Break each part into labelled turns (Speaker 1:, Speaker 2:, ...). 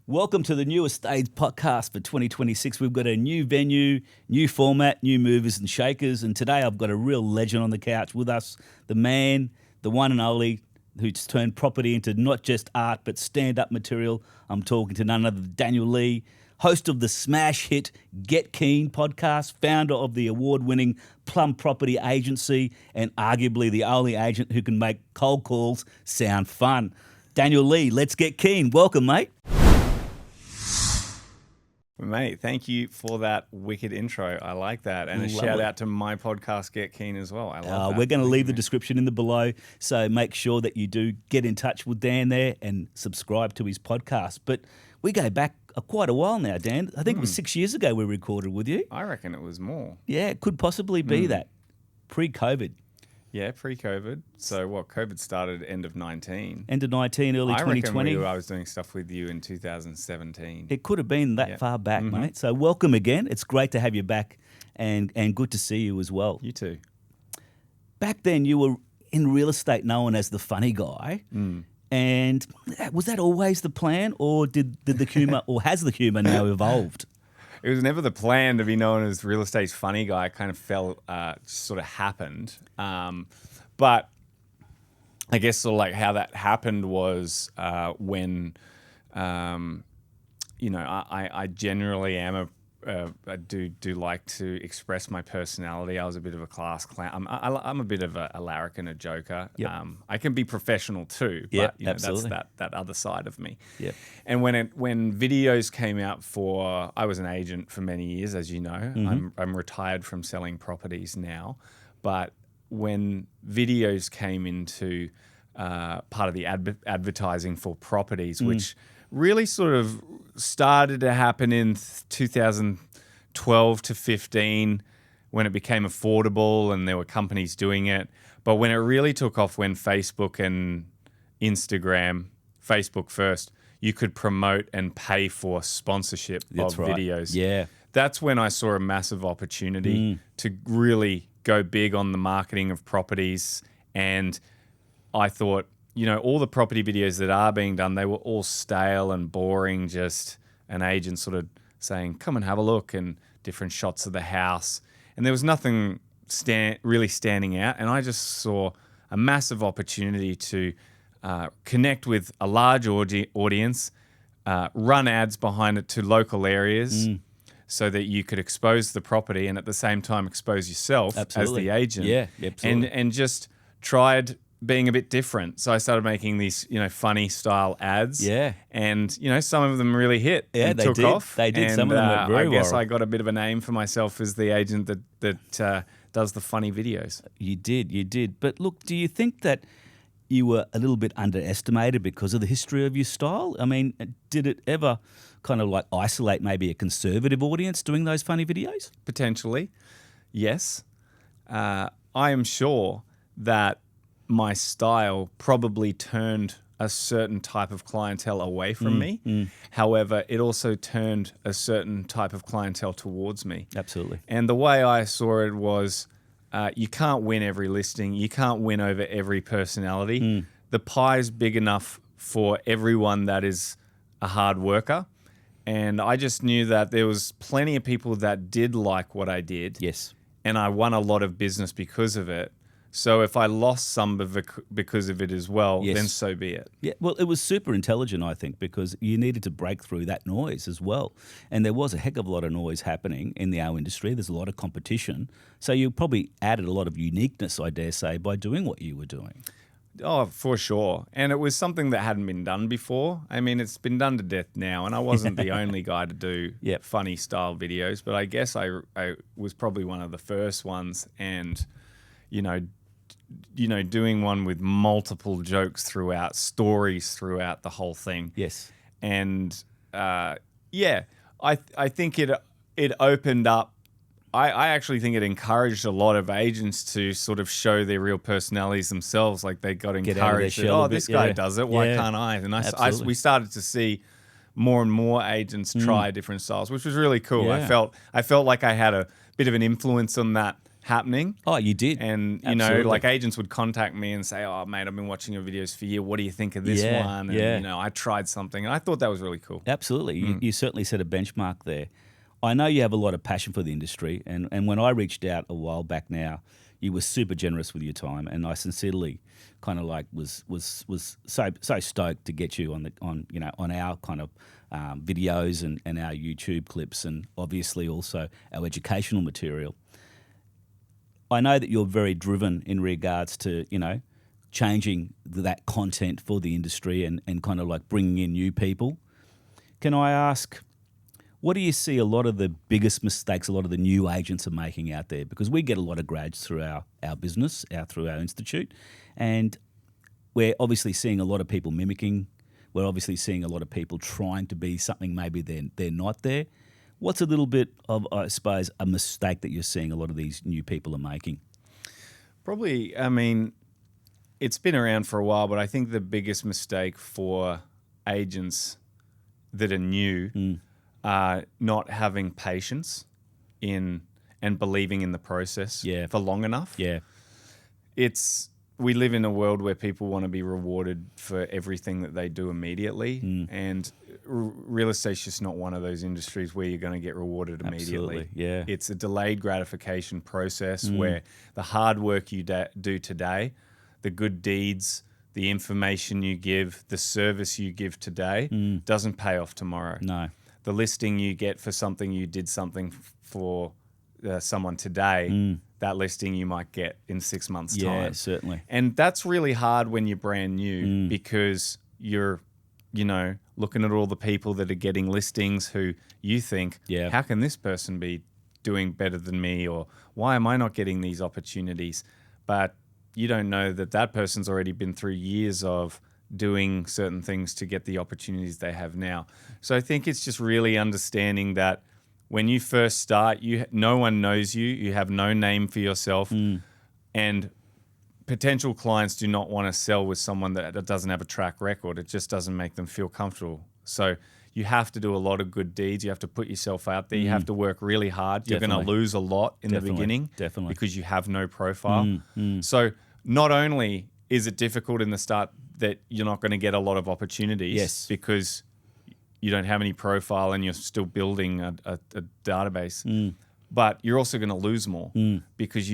Speaker 1: Welcome to the newest stage podcast for 2026. We've got a new venue, new format, new movers and shakers. And today I've got a real legend on the couch with us, the man, the one and only, who's turned property into not just art, but stand-up material. I'm talking to none other than Daniel Lee, host of the smash hit Get Keen podcast, founder of the award-winning Plum Property agency, and arguably the only agent who can make cold calls sound fun. Daniel Lee, let's get keen. Welcome, mate.
Speaker 2: Mate, thank you for that wicked intro. I like that. And a shout out to my podcast, Get Keen, as well. I love that.
Speaker 1: We're going to leave the description in the below, so make sure that you do get in touch with Dan there and subscribe to his podcast. But we go back quite a while now, Dan. I think it was 6 years ago we recorded with you.
Speaker 2: I reckon it was more.
Speaker 1: Yeah, it could possibly be that. Pre-COVID.
Speaker 2: Yeah, pre-COVID. So what, COVID started end of 19.
Speaker 1: End of 19, early 2020.
Speaker 2: I was doing stuff with you in 2017.
Speaker 1: It could have been that far back, mate. So welcome again. It's great to have you back and good to see you as well.
Speaker 2: You too.
Speaker 1: Back then you were in real estate known as the funny guy. And was that always the plan, or did the humour, or has the humour now evolved?
Speaker 2: It was never the plan to be known as real estate's funny guy. It kind of sort of happened. But I guess sort of like how that happened was when, I generally am I do like to express my personality. I was a bit of a class clown. I'm a bit of a larrikin, a joker.
Speaker 1: Yep.
Speaker 2: I can be professional too, but
Speaker 1: absolutely.
Speaker 2: That's that other side of me.
Speaker 1: Yep.
Speaker 2: And when videos came out I was an agent for many years, as you know. I'm retired from selling properties now, but when videos came into part of the advertising for properties, which really sort of started to happen in 2012 to 15 when it became affordable and there were companies doing it. But when it really took off, when Facebook and Instagram, Facebook first, you could promote and pay for sponsorship of videos.
Speaker 1: Yeah.
Speaker 2: That's when I saw a massive opportunity to really go big on the marketing of properties. And I thought, all the property videos that are being done, they were all stale and boring, just an agent sort of saying, come and have a look, and different shots of the house. And there was nothing really standing out. And I just saw a massive opportunity to connect with a large audience, run ads behind it to local areas so that you could expose the property and at the same time expose yourself as the agent.
Speaker 1: Yeah, absolutely.
Speaker 2: And just tried being a bit different. So I started making these, funny style ads. Yeah. And, some of them really hit and took off.
Speaker 1: They did.
Speaker 2: And,
Speaker 1: some of them went very
Speaker 2: I guess
Speaker 1: viral.
Speaker 2: I got a bit of a name for myself as the agent that does the funny videos.
Speaker 1: You did. But look, do you think that you were a little bit underestimated because of the history of your style? I mean, did it ever kind of like isolate maybe a conservative audience doing those funny videos?
Speaker 2: Potentially, yes. I am sure that my style probably turned a certain type of clientele away from me. However, it also turned a certain type of clientele towards me.
Speaker 1: Absolutely.
Speaker 2: And the way I saw it was you can't win every listing. You can't win over every personality. The pie's big enough for everyone that is a hard worker. And I just knew that there was plenty of people that did like what I did.
Speaker 1: Yes.
Speaker 2: And I won a lot of business because of it. So if I lost some because of it as well, then so be it.
Speaker 1: Yeah, well, it was super intelligent, I think, because you needed to break through that noise as well. And there was a heck of a lot of noise happening in our industry. There's a lot of competition. So you probably added a lot of uniqueness, I dare say, by doing what you were doing.
Speaker 2: Oh, for sure. And it was something that hadn't been done before. I mean, it's been done to death now, and I wasn't the only guy to do funny style videos, but I guess I was probably one of the first ones. And, doing one with multiple jokes throughout, stories throughout the whole thing.
Speaker 1: Yes.
Speaker 2: And I think it opened up. I actually think it encouraged a lot of agents to sort of show their real personalities themselves. Like they got encouraged. This guy does it. Why can't I? And we started to see more and more agents try different styles, which was really cool.
Speaker 1: Yeah.
Speaker 2: I felt like I had a bit of an influence on that happening.
Speaker 1: Oh, you did.
Speaker 2: And, you
Speaker 1: Absolutely.
Speaker 2: know, like agents would contact me and say, oh, mate, I've been watching your videos for a year. What do you think of this one? And, you know, I tried something. And I thought that was really cool.
Speaker 1: Absolutely. You certainly set a benchmark there. I know you have a lot of passion for the industry. And when I reached out a while back now, you were super generous with your time. And I sincerely kind of like was so stoked to get you on our kind of videos and our YouTube clips, and obviously also our educational material. I know that you're very driven in regards to, you know, changing that content for the industry and kind of like bringing in new people. Can I ask, what do you see a lot of the biggest mistakes a lot of the new agents are making out there? Because we get a lot of grads through our business, through our institute, and we're obviously seeing a lot of people mimicking. We're obviously seeing a lot of people trying to be something maybe they're not there. What's a little bit of, I suppose, a mistake that you're seeing a lot of these new people are making?
Speaker 2: Probably, I mean, it's been around for a while, but I think the biggest mistake for agents that are new are not having patience and believing in the process for long enough.
Speaker 1: Yeah.
Speaker 2: We live in a world where people want to be rewarded for everything that they do immediately, and real estate's just not one of those industries where you're going to get rewarded immediately.
Speaker 1: Absolutely, yeah.
Speaker 2: It's a delayed gratification process where the hard work you do today, the good deeds, the information you give, the service you give today doesn't pay off tomorrow.
Speaker 1: No.
Speaker 2: The listing you get for something you did something for someone today, that listing you might get in 6 months' time.
Speaker 1: Yeah, certainly.
Speaker 2: And that's really hard when you're brand new because you're, you know, looking at all the people that are getting listings who you think, how can this person be doing better than me? Or why am I not getting these opportunities? But you don't know that that person's already been through years of doing certain things to get the opportunities they have now. So I think it's just really understanding that when you first start, no one knows you. You have no name for yourself. And potential clients do not want to sell with someone that doesn't have a track record. It just doesn't make them feel comfortable. So you have to do a lot of good deeds. You have to put yourself out there. You have to work really hard.
Speaker 1: Definitely.
Speaker 2: You're going to lose a lot in the beginning because you have no profile. So not only is it difficult in the start that you're not going to get a lot of opportunities because you don't have any profile and you're still building a database, but you're also going to lose more because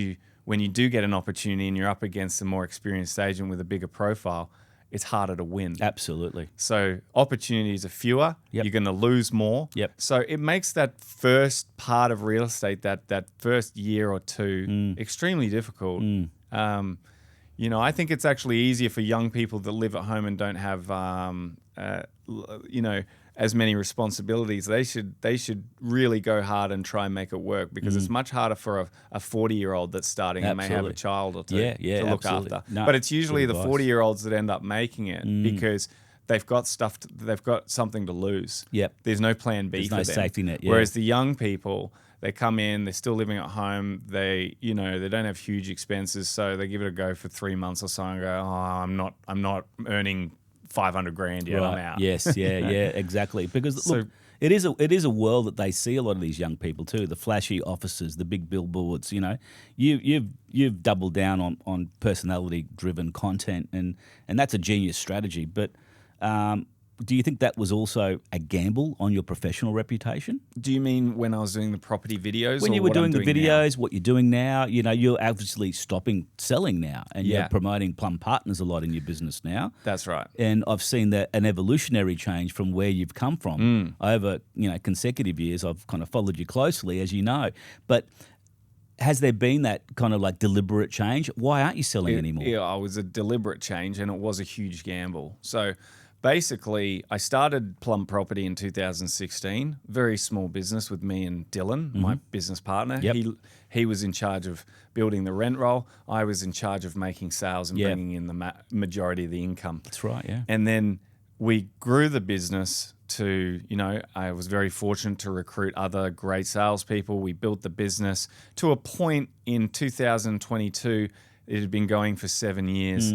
Speaker 2: when you do get an opportunity and you're up against a more experienced agent with a bigger profile, it's harder to win.
Speaker 1: Absolutely.
Speaker 2: So opportunities are fewer. You're going to lose more. So it makes that first part of real estate, that first year or two, extremely difficult. You know, I think it's actually easier for young people that live at home and don't have, you know, as many responsibilities. They should really go hard and try and make it work because it's much harder for a 40-year-old that's starting and may have a child or two to look after.
Speaker 1: No,
Speaker 2: but it's usually the 40-year-olds that end up making it because they've got they've got something to lose. There's no plan B for them.
Speaker 1: There's no safety net.
Speaker 2: Whereas the young people, they come in, they're still living at home. They don't have huge expenses, so they give it a go for 3 months or so and go, oh, I'm not earning 500 grand yet. I'm out.
Speaker 1: Yes, exactly. Because look, it is a world that they see a lot of these young people too. The flashy offices, the big billboards. You know, you've doubled down on personality driven content, and that's a genius strategy. But do you think that was also a gamble on your professional reputation?
Speaker 2: Do you mean when I was doing the property videos?
Speaker 1: When you were doing the videos, what you're doing now, you know, you're obviously stopping selling now and you're promoting Plum Partners a lot in your business now.
Speaker 2: That's right.
Speaker 1: And I've seen that an evolutionary change from where you've come from over, you know, consecutive years. I've kind of followed you closely, as you know. But has there been that kind of like deliberate change? Why aren't you selling anymore?
Speaker 2: Yeah, it was a deliberate change and it was a huge gamble. So basically, I started Plum Property in 2016. Very small business with me and Dylan, my business partner. He was in charge of building the rent roll. I was in charge of making sales and bringing in the majority of the income.
Speaker 1: That's right, yeah.
Speaker 2: And then we grew the business to, you know, I was very fortunate to recruit other great salespeople. We built the business to a point in 2022. It had been going for 7 years.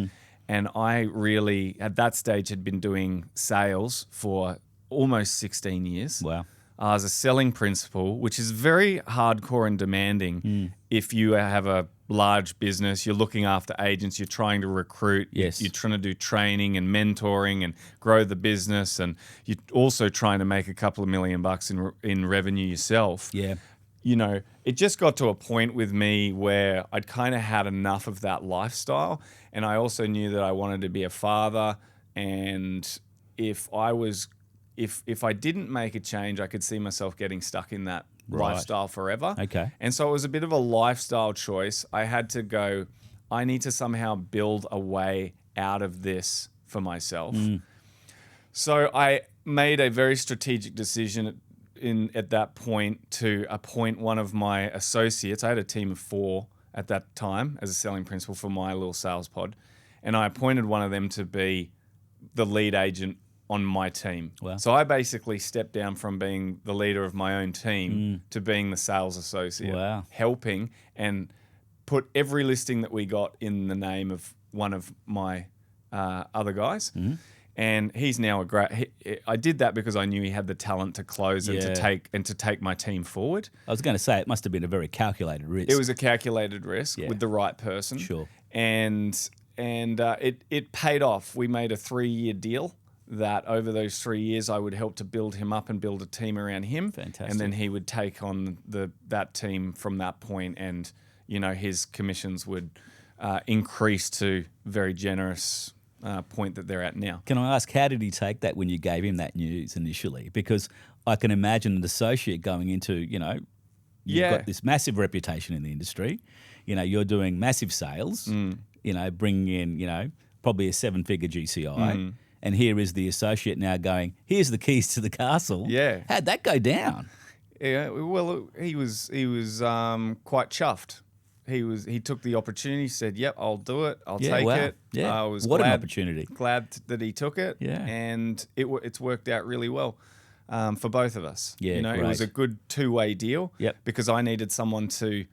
Speaker 2: And I really, at that stage, had been doing sales for almost 16 years.
Speaker 1: Wow.
Speaker 2: as a selling principle, which is very hardcore and demanding. If you have a large business, you're looking after agents, you're trying to recruit,
Speaker 1: Yes.
Speaker 2: you're trying to do training and mentoring and grow the business, and you're also trying to make a couple of $1 million in revenue yourself.
Speaker 1: Yeah.
Speaker 2: You know, it just got to a point with me where I'd kind of had enough of that lifestyle, and I also knew that I wanted to be a father, and if I didn't make a change, I could see myself getting stuck in that lifestyle forever.
Speaker 1: Okay.
Speaker 2: And so it was a bit of a lifestyle choice. I had to go, I need to somehow build a way out of this for myself. So I made a very strategic decision at that point to appoint one of my associates. I had a team of 4 at that time as a selling principal for my little sales pod. And I appointed one of them to be the lead agent on my team.
Speaker 1: Wow.
Speaker 2: So I basically stepped down from being the leader of my own team to being the sales associate,
Speaker 1: Wow.
Speaker 2: helping and put every listing that we got in the name of one of my other guys. And he's now a great. I did that because I knew he had the talent to close and to take my team forward.
Speaker 1: I was going to say it must have been a very calculated risk.
Speaker 2: It was a calculated risk with the right person.
Speaker 1: Sure.
Speaker 2: And it paid off. We made a 3-year deal that over those 3 years I would help to build him up and build a team around him.
Speaker 1: Fantastic.
Speaker 2: And then he would take on that team from that point, and his commissions would increase to very generous point that they're at now.
Speaker 1: Can I ask, how did he take that when you gave him that news initially? Because I can imagine an associate going into, you've got this massive reputation in the industry. You're doing massive sales, bringing in, probably a 7-figure GCI. And here is the associate now going, here's the keys to the castle.
Speaker 2: Yeah.
Speaker 1: How'd that go down?
Speaker 2: Yeah, well, he was quite chuffed. He took the opportunity, said, "Yep, I'll do it. I'll take it."
Speaker 1: Yeah.
Speaker 2: I was
Speaker 1: What
Speaker 2: glad,
Speaker 1: an opportunity.
Speaker 2: Glad that he took it.
Speaker 1: Yeah.
Speaker 2: And it's worked out really well for both of us.
Speaker 1: Yeah,
Speaker 2: it was a good 2-way deal.
Speaker 1: Yep.
Speaker 2: Because I needed someone to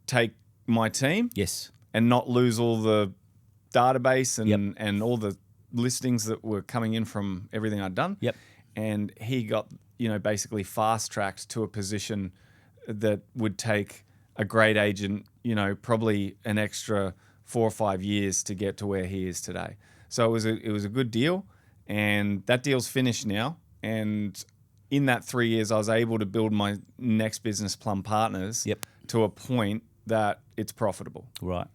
Speaker 2: take my team.
Speaker 1: Yes.
Speaker 2: And not lose all the database and all the listings that were coming in from everything I'd done.
Speaker 1: Yep.
Speaker 2: And he got, basically fast-tracked to a position that would take a great agent, probably an extra 4 or 5 years to get to where he is today. So it was a good deal, and that deal's finished now. And in that 3 years, I was able to build my next business, Plum Partners, to a point that it's profitable.
Speaker 1: Right.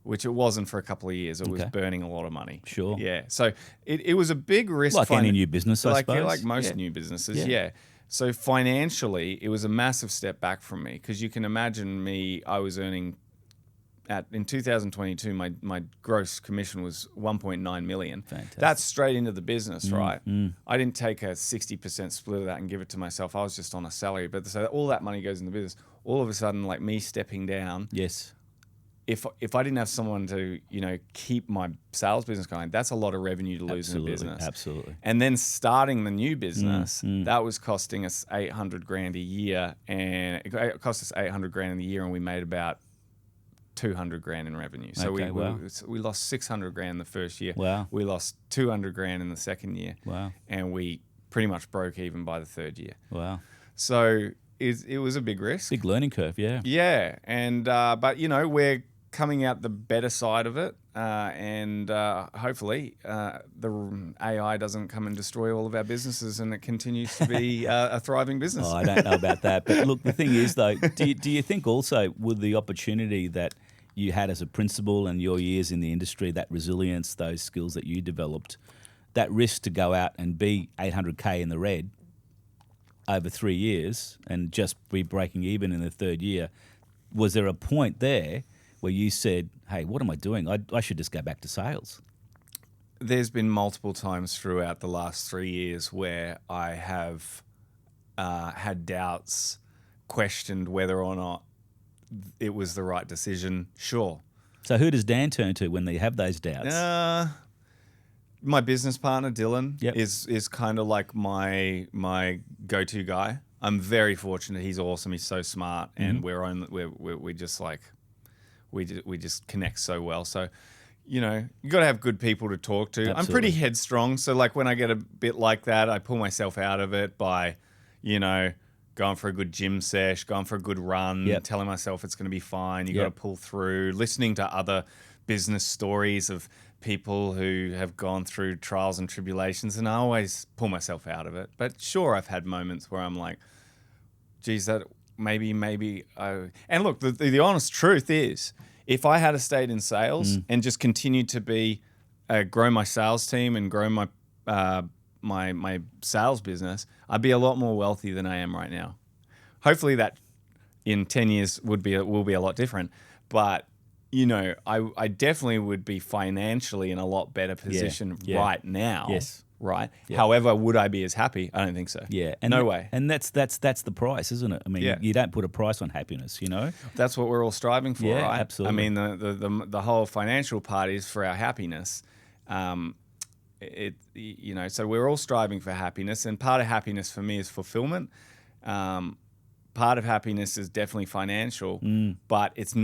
Speaker 2: Which it wasn't for a couple of years. It was burning a lot of money.
Speaker 1: Sure.
Speaker 2: Yeah. So it was a big risk.
Speaker 1: Like any new business, I suppose.
Speaker 2: Like most new businesses, yeah. So financially, it was a massive step back from me, because you can imagine me, I was earning, in 2022, my gross commission was 1.9 million.
Speaker 1: Fantastic.
Speaker 2: That's straight into the business, right? I didn't take a 60% split of that and give it to myself. I was just on a salary. But so all that money goes in the business. All of a sudden, like me stepping down.
Speaker 1: Yes.
Speaker 2: If I didn't have someone to, keep my sales business going, that's a lot of revenue to lose in a business.
Speaker 1: Absolutely.
Speaker 2: And then starting the new business, that was costing us $800,000 a year, and it cost us $800,000 a year, and we made about $200,000 in revenue. So we lost $600,000 the first year.
Speaker 1: Wow.
Speaker 2: We lost $200,000 in the second year.
Speaker 1: Wow.
Speaker 2: And we pretty much broke even by the third year.
Speaker 1: Wow.
Speaker 2: So it was a big risk.
Speaker 1: Big learning curve, yeah.
Speaker 2: Yeah, and but we're coming out the better side of it, and hopefully the AI doesn't come and destroy all of our businesses, and it continues to be a thriving business.
Speaker 1: Oh, I don't know about that. But look, the thing is, though, do you think also with the opportunity that you had as a principal and your years in the industry, that resilience, those skills that you developed, that risk to go out and be 800K in the red over 3 years and just be breaking even in the third year, was there a point there where you said, hey, what am I doing? I should just go back to sales?
Speaker 2: There's been multiple times throughout the last 3 years where I have had doubts, questioned whether or not it was the right decision. Sure.
Speaker 1: So who does Dan turn to when they have those doubts?
Speaker 2: My business partner, Dylan,
Speaker 1: Yep.
Speaker 2: is kind of like my go-to guy. I'm very fortunate. He's awesome. He's so smart, and we just like we just connect so well. So, you got to have good people to talk to.
Speaker 1: Absolutely.
Speaker 2: I'm pretty headstrong, so like when I get a bit like that, I pull myself out of it by, going for a good gym sesh, going for a good run,
Speaker 1: Yep.
Speaker 2: telling myself it's going to be fine. You
Speaker 1: Yep.
Speaker 2: got to pull through, listening to other business stories of people who have gone through trials and tribulations, and I always pull myself out of it. But sure, I've had moments where I'm like, geez, that maybe and look, the honest truth is, if I had stayed in sales and just continued to be grow my sales team and grow my my sales business, I'd be a lot more wealthy than I am right now. Hopefully that in 10 years will be a lot different. But, I definitely would be financially in a lot better position right now.
Speaker 1: Yes.
Speaker 2: Right. Yeah. However, would I be as happy? I don't think so.
Speaker 1: Yeah.
Speaker 2: No way.
Speaker 1: And that's the price, isn't it? I mean, you don't put a price on happiness,
Speaker 2: That's what we're all striving for,
Speaker 1: Yeah,
Speaker 2: right?
Speaker 1: absolutely.
Speaker 2: I mean, the whole financial part is for our happiness. So we're all striving for happiness, and part of happiness for me is fulfillment. Part of happiness is definitely financial, but it's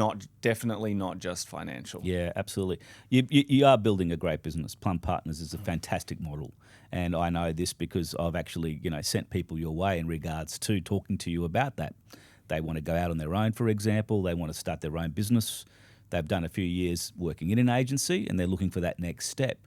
Speaker 2: definitely not just financial.
Speaker 1: Yeah, absolutely. You are building a great business. Plum Partners is a fantastic model, and I know this because I've actually sent people your way in regards to talking to you about that. They want to go out on their own, for example. They want to start their own business. They've done a few years working in an agency, and they're looking for that next step.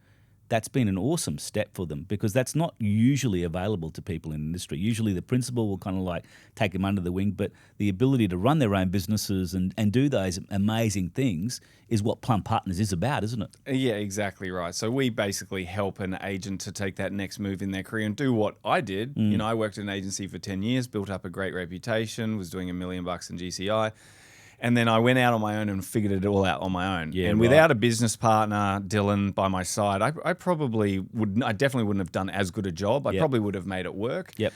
Speaker 1: That's been an awesome step for them because that's not usually available to people in the industry. Usually the principal will kind of like take them under the wing, but the ability to run their own businesses and do those amazing things is what Plum Partners is about, isn't it?
Speaker 2: Yeah, exactly right. So we basically help an agent to take that next move in their career and do what I did. I worked in an agency for 10 years, built up a great reputation, was doing $1 million in GCI. And then I went out on my own and figured it all out on my own.
Speaker 1: Yeah,
Speaker 2: and without a business partner, Dylan, by my side, I definitely wouldn't have done as good a job. I probably would have made it work.
Speaker 1: Yep.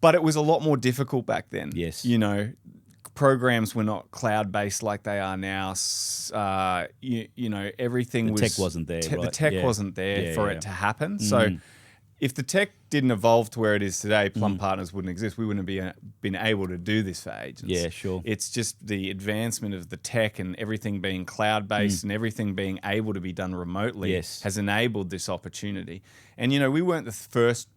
Speaker 2: But it was a lot more difficult back then.
Speaker 1: Yes.
Speaker 2: Programs were not cloud-based like they are now. Everything was...
Speaker 1: The tech wasn't there,
Speaker 2: The
Speaker 1: right?
Speaker 2: tech wasn't there for it to happen. So if the tech didn't evolve to where it is today, Plum Partners wouldn't exist. We wouldn't have been able to do this for agents.
Speaker 1: Yeah, sure.
Speaker 2: It's just the advancement of the tech and everything being cloud-based and everything being able to be done remotely has enabled this opportunity. And, we weren't the first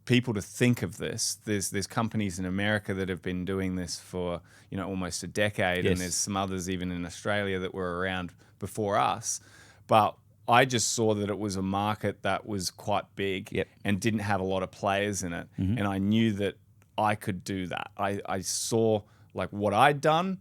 Speaker 2: people to think of this. There's companies in America that have been doing this for, almost a decade, and there's some others even in Australia that were around before us. But I just saw that it was a market that was quite big and didn't have a lot of players in it. And I knew that I could do that. I saw like what I'd done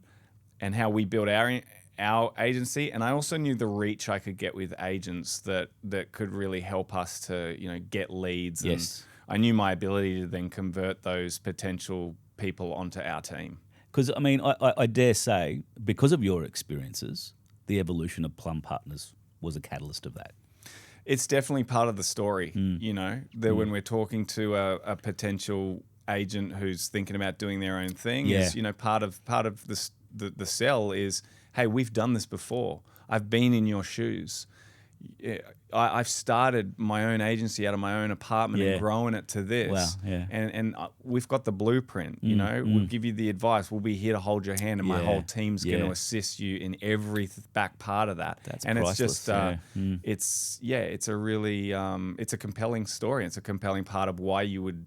Speaker 2: and how we built our agency. And I also knew the reach I could get with agents that could really help us to, get leads.
Speaker 1: Yes.
Speaker 2: And I knew my ability to then convert those potential people onto our team.
Speaker 1: Because, I mean, I dare say, because of your experiences, the evolution of Plum Partners was a catalyst of that.
Speaker 2: It's definitely part of the story, when we're talking to a potential agent who's thinking about doing their own thing is, part of the sell is, hey, we've done this before. I've been in your shoes. I've started my own agency out of my own apartment and grown it to this.
Speaker 1: Wow, yeah.
Speaker 2: And we've got the blueprint, we'll give you the advice. We'll be here to hold your hand, and my whole team's going to assist you in every back part of that.
Speaker 1: That's
Speaker 2: and
Speaker 1: priceless,
Speaker 2: it's just, it's a really, it's a compelling story. It's a compelling part of why you would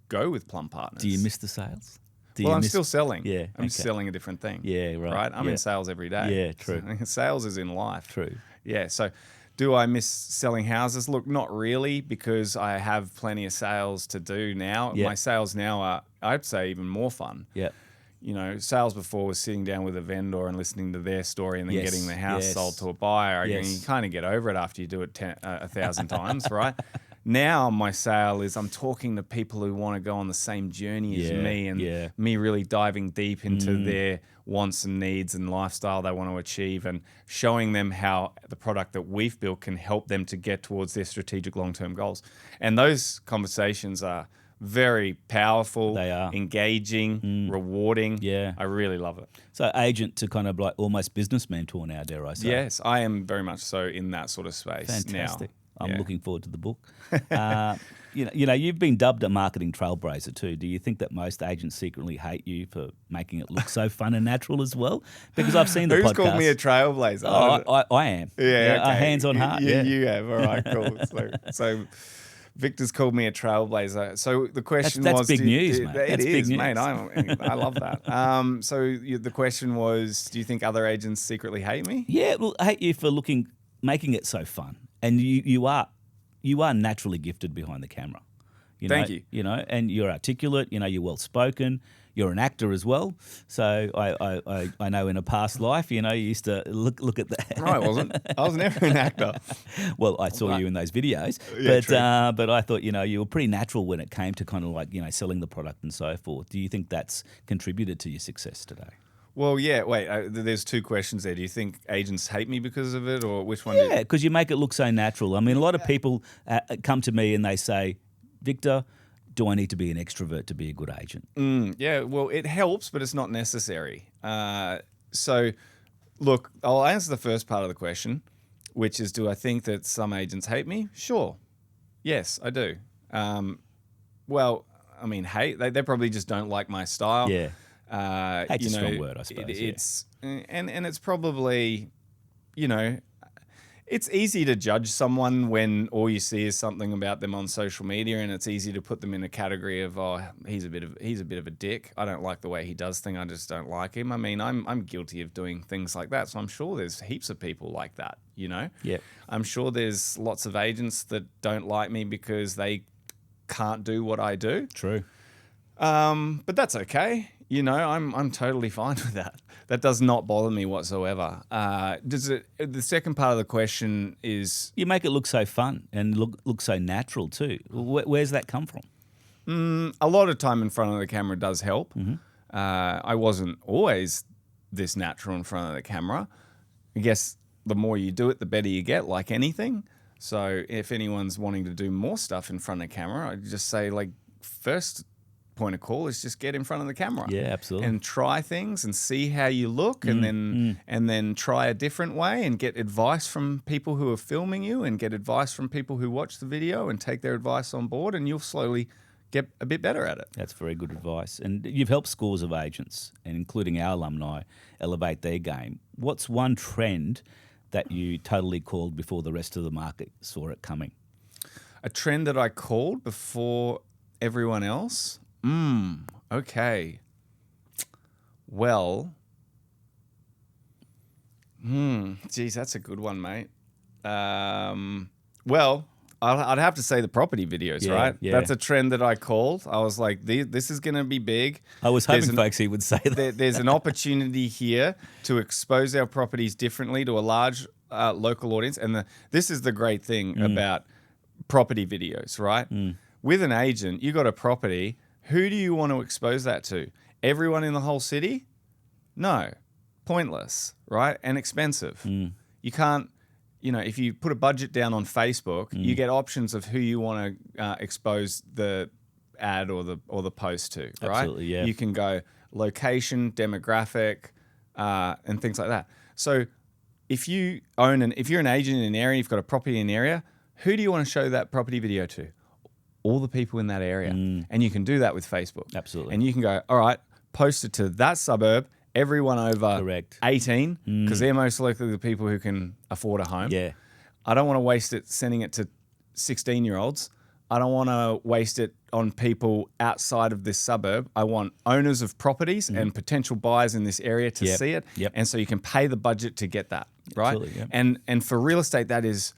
Speaker 2: go with Plum Partners.
Speaker 1: Do you miss the sales?
Speaker 2: I'm still selling.
Speaker 1: Yeah,
Speaker 2: I'm just selling a different thing.
Speaker 1: Yeah, right.
Speaker 2: I'm in sales every day.
Speaker 1: Yeah, true.
Speaker 2: So, sales is in life.
Speaker 1: True.
Speaker 2: Yeah, so do I miss selling houses? Look, not really, because I have plenty of sales to do now.
Speaker 1: Yep.
Speaker 2: My sales now are, I'd say, even more fun.
Speaker 1: Yeah.
Speaker 2: Sales before was sitting down with a vendor and listening to their story and then getting the house sold to a buyer.
Speaker 1: Yes.
Speaker 2: You kind of get over it after you do it 1,000 times, right? Now my sale is I'm talking to people who want to go on the same journey as me, and me really diving deep into their wants and needs and lifestyle they want to achieve, and showing them how the product that we've built can help them to get towards their strategic long-term goals. And those conversations are very powerful.
Speaker 1: They are.
Speaker 2: Engaging, rewarding.
Speaker 1: Yeah.
Speaker 2: I really love it.
Speaker 1: So agent to kind of like almost business mentor now, dare I say.
Speaker 2: Yes, I am very much so in that sort of space
Speaker 1: Fantastic.
Speaker 2: now.
Speaker 1: I'm looking forward to the book. You've been dubbed a marketing trailblazer too. Do you think that most agents secretly hate you for making it look so fun and natural as well? Because I've seen the podcast.
Speaker 2: Who's called me a trailblazer?
Speaker 1: Oh, I am.
Speaker 2: Yeah, okay.
Speaker 1: Hands on heart.
Speaker 2: You have. All right, cool. So Victor's called me a trailblazer. So the question
Speaker 1: That's
Speaker 2: was,
Speaker 1: big news, mate.
Speaker 2: It
Speaker 1: That's big
Speaker 2: is, mate.
Speaker 1: news.
Speaker 2: I love that. The question was, do you think other agents secretly hate me?
Speaker 1: Yeah, well, I hate you for making it so fun, and you are naturally gifted behind the camera.
Speaker 2: Thank you.
Speaker 1: You know, and you're articulate. You know, you're well spoken. You're an actor as well. So I know in a past life, you know, you used to look at that.
Speaker 2: No, I wasn't. I was never an actor.
Speaker 1: Well, I saw you in those videos,
Speaker 2: Yeah,
Speaker 1: but I thought, you know, you were pretty natural when it came to kind of like, you know, selling the product and so forth. Do you think that's contributed to your success today?
Speaker 2: Well, yeah. Wait, there's two questions there. Do you think agents hate me because of it, or which one?
Speaker 1: Yeah, because you make it look so natural. I mean, a lot of people come to me and they say, Victor, do I need to be an extrovert to be a good agent?
Speaker 2: Yeah, well, it helps, but it's not necessary. So, look, I'll answer the first part of the question, which is, do I think that some agents hate me? Sure. Yes, I do. Well, I mean, hate, they probably just don't like my style.
Speaker 1: Yeah. Hate's a strong word, I suppose.
Speaker 2: It's and it's probably, you know, it's easy to judge someone when all you see is something about them on social media, and it's easy to put them in a category of, oh, he's a bit of a dick. I don't like the way he does things. I just don't like him. I mean, I'm guilty of doing things like that, so I'm sure there's heaps of people like that. You know,
Speaker 1: Yeah.
Speaker 2: I'm sure there's lots of agents that don't like me because they can't do what I do.
Speaker 1: True.
Speaker 2: But that's okay. You know, I'm totally fine with that. That does not bother me whatsoever. The second part of the question is,
Speaker 1: You make it look so fun and look so natural too. Where's that come from?
Speaker 2: a lot of time in front of the camera does help. I wasn't always this natural in front of the camera. I guess the more you do it, the better you get, like anything. So if anyone's wanting to do more stuff in front of camera, I'd just say, like, first point of call is just get in front of the camera.
Speaker 1: Yeah, absolutely.
Speaker 2: And try things and see how you look, and then try a different way and get advice from people who are filming you, and get advice from people who watch the video and take their advice on board, and you'll slowly get a bit better at it.
Speaker 1: That's very good advice. And you've helped scores of agents, and including our alumni, elevate their game. What's one trend that you totally called before the rest of the market saw it coming?
Speaker 2: A trend that I called before everyone else? Okay. Well, geez, that's a good one, mate. Well, I'd have to say the property videos,
Speaker 1: Yeah,
Speaker 2: right?
Speaker 1: yeah.
Speaker 2: That's a trend that I called. I was like, this is going to be big.
Speaker 1: I was hoping folks he would say that.
Speaker 2: There's an opportunity here to expose our properties differently to a large local audience. And this is the great thing about property videos, right? With an agent, you got a property. Who do you want to expose that to? Everyone in the whole city? No. Pointless, right? And expensive. You can't, you know, if you put a budget down on Facebook, you get options of who you want to expose the ad or the post to, right?
Speaker 1: Absolutely, yeah.
Speaker 2: You can go location, demographic, and things like that. So if you're an agent in an area, you've got a property in an area, who do you want to show that property video to? All the people in that area. And you can do that with Facebook.
Speaker 1: Absolutely.
Speaker 2: And you can go, all right, post it to that suburb, everyone over
Speaker 1: Correct.
Speaker 2: 18, because they're most likely the people who can afford a home.
Speaker 1: Yeah.
Speaker 2: I don't want to waste it sending it to 16-year-olds. I don't want to waste it on people outside of this suburb. I want owners of properties and potential buyers in this area to see it.
Speaker 1: Yep.
Speaker 2: And so you can pay the budget to get that, right?
Speaker 1: Absolutely, yep.
Speaker 2: And for real estate, that is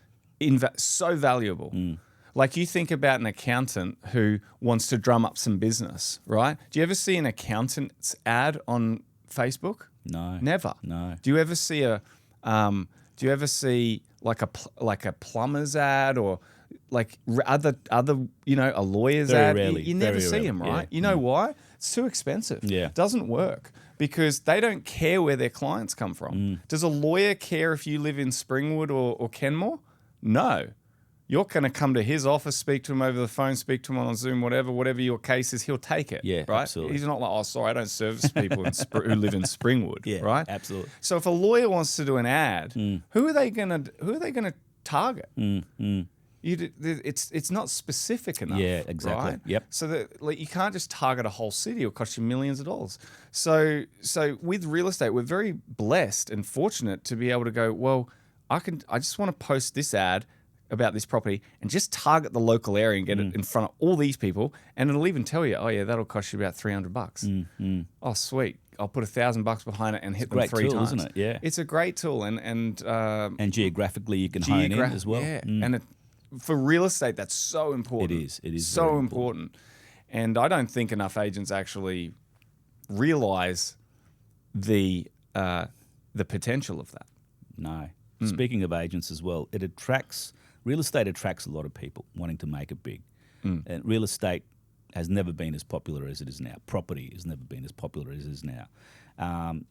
Speaker 2: so valuable. Like, you think about an accountant who wants to drum up some business, right? Do you ever see an accountant's ad on Facebook?
Speaker 1: No.
Speaker 2: Never.
Speaker 1: No.
Speaker 2: Do you ever see like a plumber's ad, or like other you know, a lawyer's
Speaker 1: Very
Speaker 2: ad?
Speaker 1: rarely.
Speaker 2: You never
Speaker 1: Very
Speaker 2: see
Speaker 1: rarely,
Speaker 2: them, right?
Speaker 1: yeah.
Speaker 2: You know why? It's too expensive.
Speaker 1: Yeah.
Speaker 2: It doesn't work because they don't care where their clients come from. Does a lawyer care if you live in Springwood or Kenmore? No. You're going to come to his office, speak to him over the phone, speak to him on Zoom, whatever your case is, he'll take it.
Speaker 1: Yeah,
Speaker 2: right?
Speaker 1: absolutely.
Speaker 2: He's not like, oh, sorry, I don't service people who live in Springwood.
Speaker 1: Yeah,
Speaker 2: right?
Speaker 1: absolutely.
Speaker 2: So if a lawyer wants to do an ad, who are they going to target? It's not specific enough.
Speaker 1: Yeah, exactly.
Speaker 2: Right?
Speaker 1: Yep.
Speaker 2: So that, like, you can't just target a whole city; it'll cost you millions of dollars. So with real estate, we're very blessed and fortunate to be able to go, well, I just want to post this ad about this property and just target the local area and get it in front of all these people, and it'll even tell you, oh yeah, that'll cost you about $300. Oh sweet, I'll put $1,000 behind it and hit them
Speaker 1: great
Speaker 2: 3
Speaker 1: tool,
Speaker 2: times.
Speaker 1: isn't it? Yeah.
Speaker 2: It's a great tool,
Speaker 1: And geographically you can hone in as well.
Speaker 2: Yeah, and for real estate, that's so important.
Speaker 1: It is
Speaker 2: so
Speaker 1: very
Speaker 2: important. And I don't think enough agents actually realize the potential of that.
Speaker 1: No. Speaking of agents as well, real estate attracts a lot of people wanting to make it big. And real estate has never been as popular as it is now. Property has never been as popular as it is now.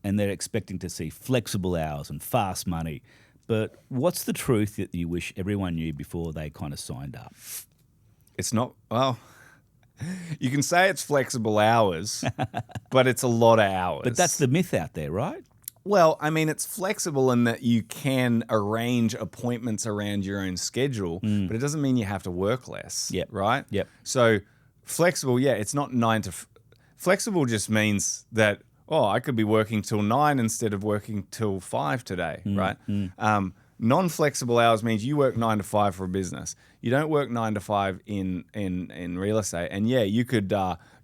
Speaker 1: And they're expecting to see flexible hours and fast money. But what's the truth that you wish everyone knew before they kind of signed up?
Speaker 2: It's not, well, you can say it's flexible hours, but it's a lot of hours.
Speaker 1: But that's the myth out there, right?
Speaker 2: Well, I mean, it's flexible in that you can arrange appointments around your own schedule, but it doesn't mean you have to work less,
Speaker 1: Yep.
Speaker 2: right?
Speaker 1: Yep.
Speaker 2: So flexible, yeah, it's not 9 to... Flexible just means that, I could be working till 9 instead of working till 5 today, right? Non-flexible hours means you work 9 to 5 for a business. You don't work 9 to 5 in real estate. And yeah, you could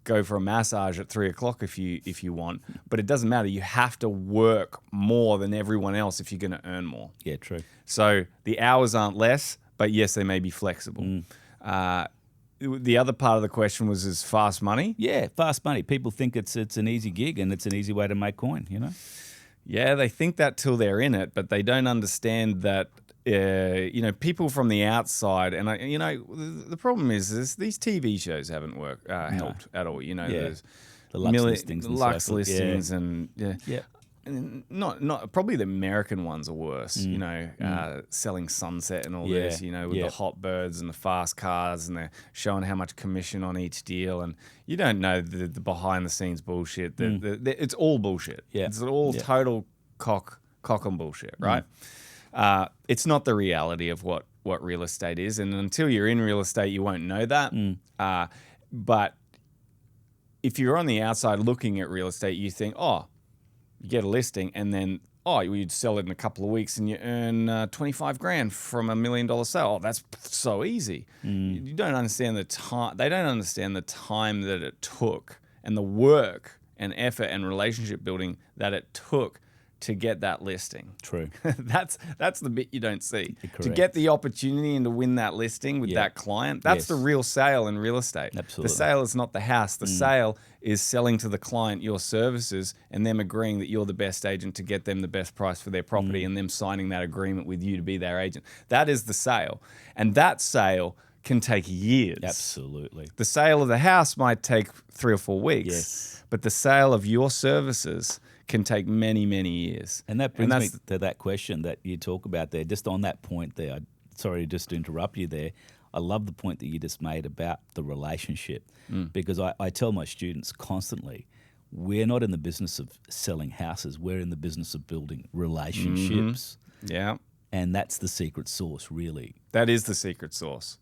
Speaker 2: go for a massage at 3 o'clock if you want, but it doesn't matter. You have to work more than everyone else if you're going to earn more.
Speaker 1: Yeah, true.
Speaker 2: So the hours aren't less, but yes, they may be flexible. The other part of the question was, is fast money?
Speaker 1: Yeah, fast money. People think it's an easy gig and it's an easy way to make coin, you know?
Speaker 2: Yeah, they think that till they're in it, but they don't understand that, people from the outside, and the problem is these TV shows haven't helped at all. There's
Speaker 1: The Lux listings and
Speaker 2: Lux
Speaker 1: so forth.
Speaker 2: listings,
Speaker 1: Yeah.
Speaker 2: and
Speaker 1: Yeah.
Speaker 2: and not probably the American ones are worse. Selling Sunset and all this. With the hot birds and the fast cars, and they're showing how much commission on each deal, and you don't know the behind the scenes bullshit. It's all bullshit.
Speaker 1: Yeah.
Speaker 2: It's all total cock and bullshit, right? It's not the reality of what real estate is, and until you're in real estate, you won't know that. But if you're on the outside looking at real estate, you think, you get a listing, and then you'd sell it in a couple of weeks, and you earn 25 grand from $1 million sale. Oh, that's so easy. You don't understand the time. They don't understand the time that it took, and the work and effort and relationship building that it took to get that listing.
Speaker 1: True.
Speaker 2: That's the bit you don't see.
Speaker 1: Correct.
Speaker 2: To get the opportunity and to win that listing with that client, that's the real sale in real estate.
Speaker 1: Absolutely.
Speaker 2: The sale is not the house. The sale is selling to the client your services and them agreeing that you're the best agent to get them the best price for their property and them signing that agreement with you to be their agent. That is the sale. And that sale can take years.
Speaker 1: Absolutely.
Speaker 2: The sale of the house might take 3 or 4 weeks.
Speaker 1: Yes.
Speaker 2: But the sale of your services can take many, many years.
Speaker 1: And that brings me to that question that you talk about there, just on that point there. Sorry just to interrupt you there. I love the point that you just made about the relationship, because I tell my students constantly, we're not in the business of selling houses. We're in the business of building relationships.
Speaker 2: Yeah.
Speaker 1: And that's the secret sauce, really.
Speaker 2: That is the secret sauce.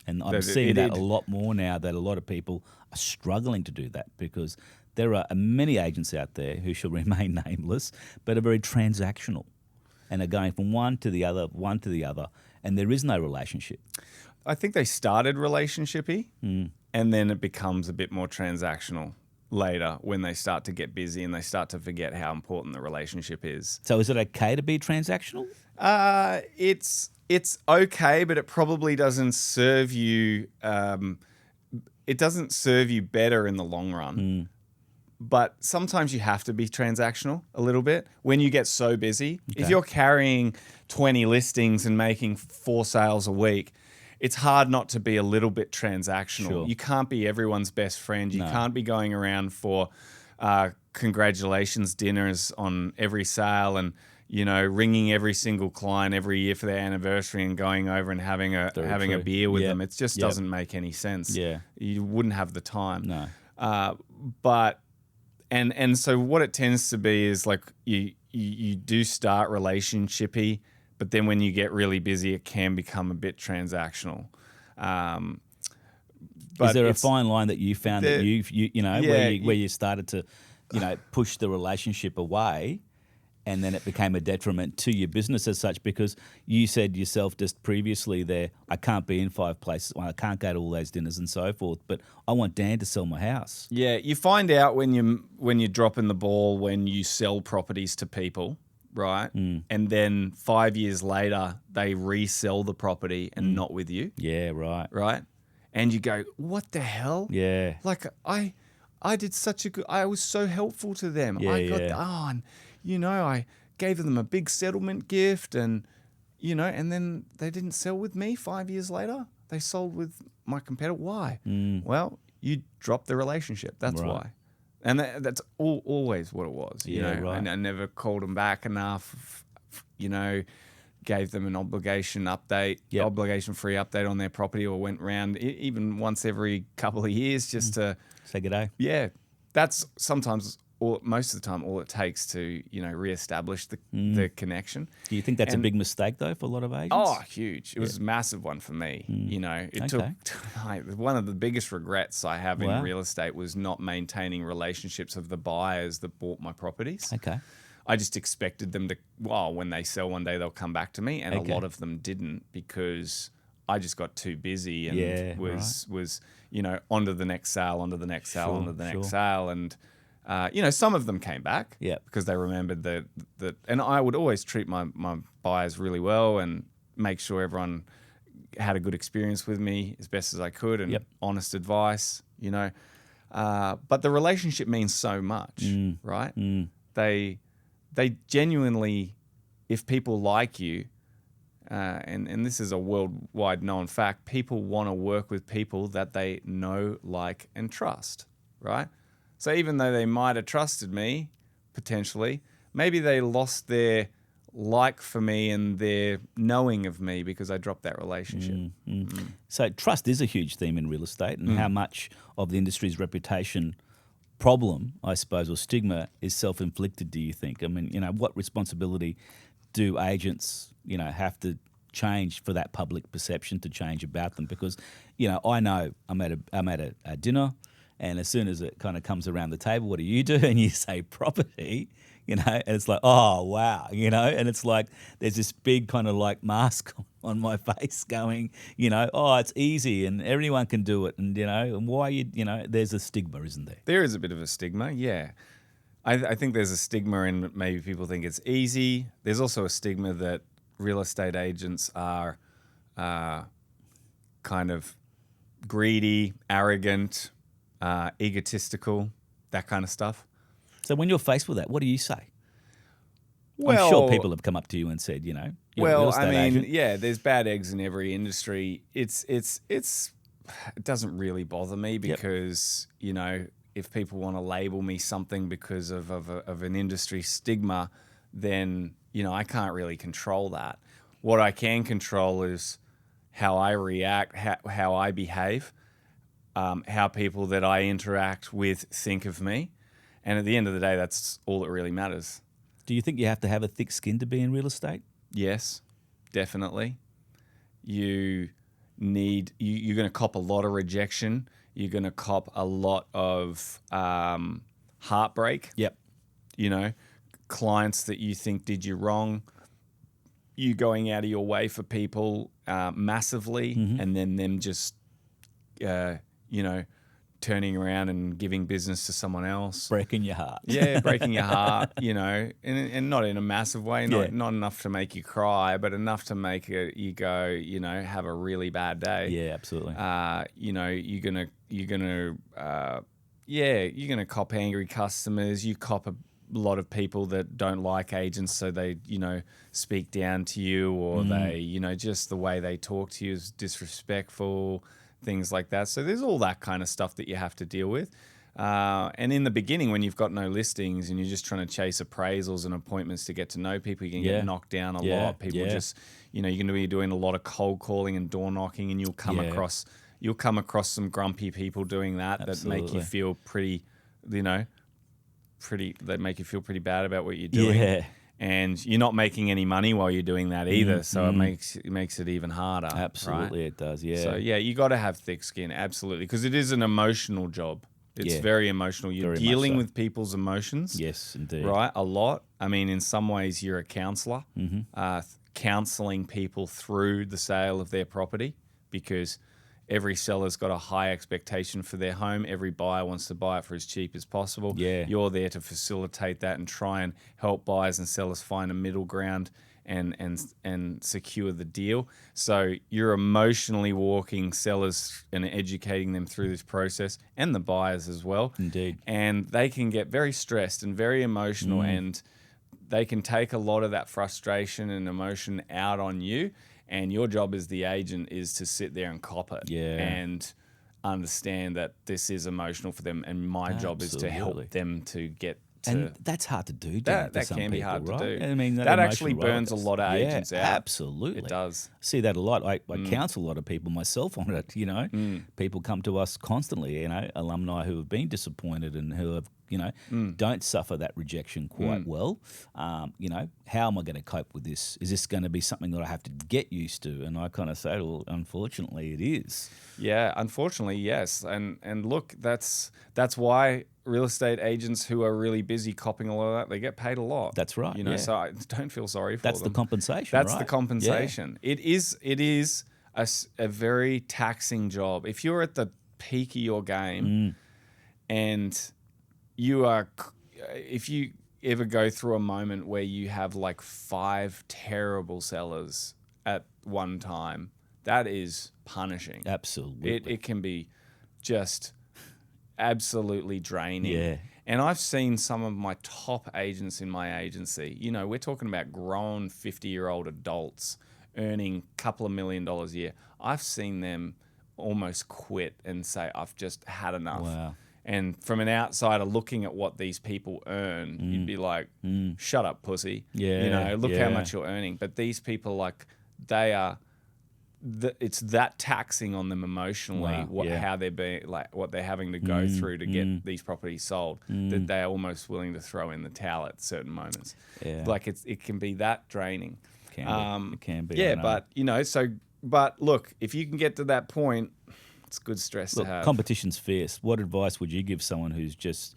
Speaker 1: And I'm seeing that a lot more now, that a lot of people are struggling to do that, because there are many agents out there who shall remain nameless, but are very transactional and are going from one to the other, and there is no relationship.
Speaker 2: I think they started relationship-y, and then it becomes a bit more transactional later when they start to get busy and they start to forget how important the relationship is.
Speaker 1: So is it okay to be transactional?
Speaker 2: It's okay, but it probably doesn't serve you. It doesn't serve you better in the long run. But sometimes you have to be transactional a little bit when you get so busy. Okay. If you're carrying 20 listings and making 4 sales a week, it's hard not to be a little bit transactional. Sure. You can't be everyone's best friend. You can't be going around for congratulations dinners on every sale and ringing every single client every year for their anniversary and going over and having a beer with them. It just doesn't make any sense. Yeah, you wouldn't have the time.
Speaker 1: No,
Speaker 2: but. And so what it tends to be is like you do start relationship-y, but then when you get really busy, it can become a bit transactional. But
Speaker 1: is there a fine line that you found that where you started to push the relationship away, and then it became a detriment to your business as such, because you said yourself just previously there, I can't be in 5 places, I can't go to all those dinners and so forth, but I want Dan to sell my house.
Speaker 2: Yeah, you find out when you're dropping the ball when you sell properties to people, right? And then 5 years later they resell the property and not with you.
Speaker 1: Yeah, right.
Speaker 2: Right? And you go, what the hell?
Speaker 1: Yeah.
Speaker 2: Like I did such a good, I was so helpful to them.
Speaker 1: Yeah,
Speaker 2: I got
Speaker 1: yeah.
Speaker 2: and I gave them a big settlement gift, and and then they didn't sell with me 5 years later. They sold with my competitor. Why? Well, you dropped the relationship. That's
Speaker 1: Right.
Speaker 2: why. And that's always what it was.
Speaker 1: Yeah, right.
Speaker 2: And I never called them back enough. Gave them an obligation update,
Speaker 1: Yep.
Speaker 2: obligation-free update on their property, or went round even once every couple of years just to,
Speaker 1: Say good day.
Speaker 2: yeah. That's sometimes, or most of the time, all it takes to reestablish the connection.
Speaker 1: Do you think that's a
Speaker 2: And-
Speaker 1: big mistake though for a lot of agents?
Speaker 2: Oh, huge! It was a massive one for me. It took one of the biggest regrets I have
Speaker 1: Wow.
Speaker 2: in real estate was not maintaining relationships of the buyers that bought my properties.
Speaker 1: Okay.
Speaker 2: I just expected them to, when they sell one day, they'll come back to me. And
Speaker 1: Okay.
Speaker 2: a lot of them didn't, because I just got too busy and
Speaker 1: Yeah,
Speaker 2: was onto the next sale, onto the next sale,
Speaker 1: Sure,
Speaker 2: onto the next
Speaker 1: sure.
Speaker 2: sale. And, some of them came back
Speaker 1: Yep.
Speaker 2: because they remembered that. And I would always treat my buyers really well and make sure everyone had a good experience with me as best as I could, and
Speaker 1: Yep.
Speaker 2: honest advice, But the relationship means so much, right? They genuinely, if people like you, and this is a worldwide known fact, people want to work with people that they know, like, and trust, right? So even though they might have trusted me, potentially, maybe they lost their like for me and their knowing of me because I dropped that relationship.
Speaker 1: So trust is a huge theme in real estate, and how much of the industry's reputation problem, I suppose, or stigma is self-inflicted, do you think? I mean, what responsibility do agents, have to change for that public perception to change about them? Because, I know I'm at a dinner, and as soon as it kind of comes around the table, what do? And you say property, and it's like, oh, wow, and it's like there's this big kind of like mask on my face going, oh, it's easy and everyone can do it. And, and why there's a stigma, isn't there?
Speaker 2: There is a bit of a stigma, yeah. I think there's a stigma in maybe people think it's easy. There's also a stigma that real estate agents are kind of greedy, arrogant, egotistical, that kind of stuff.
Speaker 1: So when you're faced with that, what do you say?
Speaker 2: Well,
Speaker 1: I'm sure people have come up to you and said, you're a real estate agent.
Speaker 2: yeah, there's bad eggs in every industry. It doesn't really bother me because, if people want to label me something because of an industry stigma, then, I can't really control that. What I can control is how I react, how I behave, how people that I interact with think of me. And at the end of the day, that's all that really matters.
Speaker 1: Do you think you have to have a thick skin to be in real estate?
Speaker 2: Yes, definitely. You're going to cop a lot of rejection. You're going to cop a lot of heartbreak.
Speaker 1: Yep.
Speaker 2: Clients that you think did you wrong. You going out of your way for people massively, and then them just, turning around and giving business to someone else.
Speaker 1: Breaking your heart.
Speaker 2: Yeah, breaking your heart, and not in a massive way, not enough to make you cry, but enough to make you go, have a really bad day.
Speaker 1: Yeah, absolutely.
Speaker 2: You're gonna cop angry customers. You cop a lot of people that don't like agents, so they, speak down to you, or they, just the way they talk to you is disrespectful. Things like that. So there's all that kind of stuff that you have to deal with. And in the beginning, when you've got no listings and you're just trying to chase appraisals and appointments to get to know people, you can get knocked down a lot. People just, you're going to be doing a lot of cold calling and door knocking, and you'll come across some grumpy people doing that
Speaker 1: Absolutely.
Speaker 2: that make you feel pretty, that make you feel pretty bad about what you're doing.
Speaker 1: Yeah.
Speaker 2: And you're not making any money while you're doing that either, so it makes it even harder.
Speaker 1: Absolutely,
Speaker 2: right?
Speaker 1: it does. Yeah.
Speaker 2: So yeah, you got to have thick skin, absolutely, because it is an emotional job. It's
Speaker 1: Yeah.
Speaker 2: very emotional. You're
Speaker 1: Very much
Speaker 2: dealing
Speaker 1: so.
Speaker 2: with people's emotions,
Speaker 1: Yes, indeed.
Speaker 2: right? A lot. I mean, in some ways, you're a counselor, counseling people through the sale of their property, because every seller's got a high expectation for their home. Every buyer wants to buy it for as cheap as possible.
Speaker 1: Yeah.
Speaker 2: You're there to facilitate that and try and help buyers and sellers find a middle ground and secure the deal. So you're emotionally walking sellers and educating them through this process, and the buyers as well.
Speaker 1: Indeed.
Speaker 2: And they can get very stressed and very emotional, and they can take a lot of that frustration and emotion out on you. And your job as the agent is to sit there and cop it,
Speaker 1: Yeah.
Speaker 2: and understand that this is emotional for them. And my job is to
Speaker 1: Absolutely.
Speaker 2: help them to get to
Speaker 1: And that's hard to do, Jimmy, for
Speaker 2: that
Speaker 1: some
Speaker 2: can be
Speaker 1: people,
Speaker 2: hard
Speaker 1: right?
Speaker 2: to do.
Speaker 1: I mean,
Speaker 2: that actually
Speaker 1: emotional
Speaker 2: burns a
Speaker 1: roller
Speaker 2: lot of
Speaker 1: coaster.
Speaker 2: agents
Speaker 1: Yeah,
Speaker 2: out.
Speaker 1: absolutely.
Speaker 2: It does.
Speaker 1: I see that a lot. I counsel a lot of people myself on it, People come to us constantly, alumni who have been disappointed and who have, don't suffer that rejection quite well. How am I going to cope with this? Is this going to be something that I have to get used to? And I kind of say, well, unfortunately, it is.
Speaker 2: Yeah, unfortunately, yes. And look, that's why real estate agents who are really busy copping a lot of that, they get paid a lot.
Speaker 1: That's right, yeah.
Speaker 2: So I don't feel sorry for
Speaker 1: That's
Speaker 2: them.
Speaker 1: the compensation,
Speaker 2: That's
Speaker 1: right?
Speaker 2: the compensation. It is a very taxing job. If you're at the peak of your game and if you ever go through a moment where you have like 5 terrible sellers at one time, that is punishing.
Speaker 1: Absolutely.
Speaker 2: It can be just absolutely draining.
Speaker 1: Yeah.
Speaker 2: And I've seen some of my top agents in my agency. We're talking about grown 50-year-old adults earning a couple of $1 million a year. I've seen them almost quit and say, I've just had enough.
Speaker 1: Wow.
Speaker 2: And from an outsider looking at what these people earn, you'd be like, shut up, pussy.
Speaker 1: Yeah,
Speaker 2: Look
Speaker 1: yeah.
Speaker 2: how much you're earning. But these people, like, they are... it's that taxing on them emotionally,
Speaker 1: Wow, yeah.
Speaker 2: how they're being, like what they're having to go through to get these properties sold, that they're almost willing to throw in the towel at certain moments.
Speaker 1: Yeah.
Speaker 2: Like it can be that draining.
Speaker 1: It can be.
Speaker 2: Yeah,
Speaker 1: I know.
Speaker 2: but look, if you can get to that point, it's good stress
Speaker 1: Look,
Speaker 2: to have.
Speaker 1: competition's fierce. What advice would you give someone who's just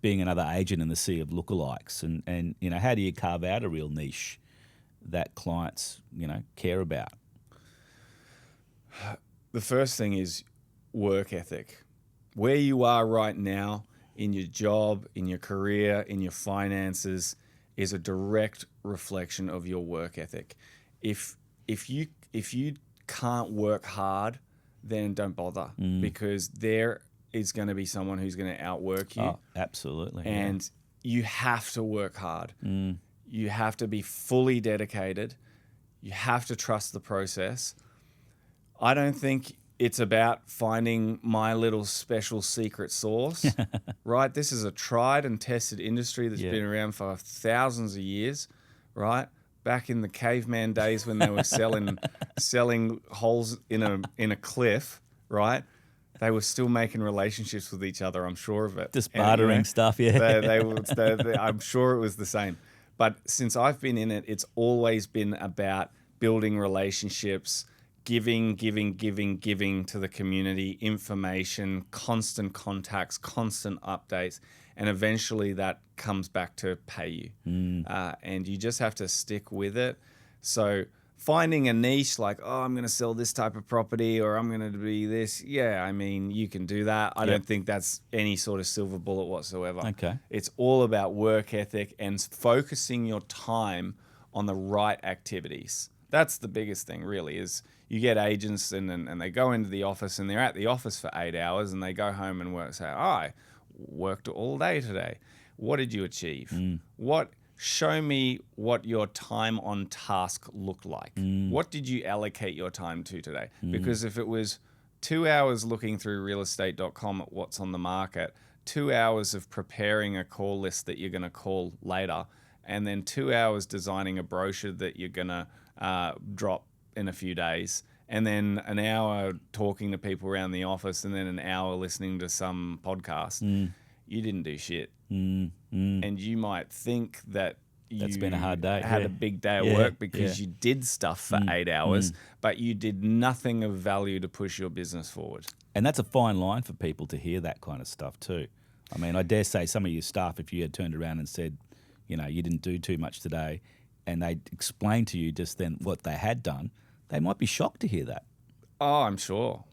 Speaker 1: being another agent in the sea of lookalikes? And how do you carve out a real niche that clients, care about?
Speaker 2: The first thing is work ethic. Where you are right now in your job, in your career, in your finances is a direct reflection of your work ethic. If you can't work hard, then don't bother, because there is going to be someone who's going to outwork you.
Speaker 1: Oh, absolutely.
Speaker 2: And you have to work hard. You have to be fully dedicated. You have to trust the process. I don't think it's about finding my little special secret sauce, right? This is a tried and tested industry that's been around for thousands of years, right? Back in the caveman days when they were selling holes in a cliff, right? They were still making relationships with each other. I'm sure of it.
Speaker 1: Just bartering stuff, yeah.
Speaker 2: I'm sure it was the same. But since I've been in it, it's always been about building relationships, giving to the community, information, constant contacts, constant updates, and eventually that comes back to pay you. And you just have to stick with it. So finding a niche like, I'm going to sell this type of property or I'm going to be this, I mean, you can do that. I don't think that's any sort of silver bullet whatsoever.
Speaker 1: Okay.
Speaker 2: It's all about work ethic and focusing your time on the right activities. That's the biggest thing, really, is you get agents and they go into the office and they're at the office for 8 hours and they go home and say, I worked all day today. What did you achieve? Show me what your time on task looked like. What did you allocate your time to today? Because if it was 2 hours looking through realestate.com at what's on the market, 2 hours of preparing a call list that you're going to call later, and then 2 hours designing a brochure that you're going to drop in a few days, and then an hour talking to people around the office, and then an hour listening to some podcast, you didn't do shit. And you might think that
Speaker 1: That's been a hard day.
Speaker 2: had
Speaker 1: Yeah.
Speaker 2: a big day at
Speaker 1: Yeah,
Speaker 2: work because
Speaker 1: yeah.
Speaker 2: you did stuff for 8 hours, but you did nothing of value to push your business forward.
Speaker 1: And that's a fine line for people to hear that kind of stuff too. I mean, I dare say some of your staff, if you had turned around and said, you know, you didn't do too much today, and they explained to you just then what they had done, they might be shocked to hear that.
Speaker 2: Oh, I'm sure.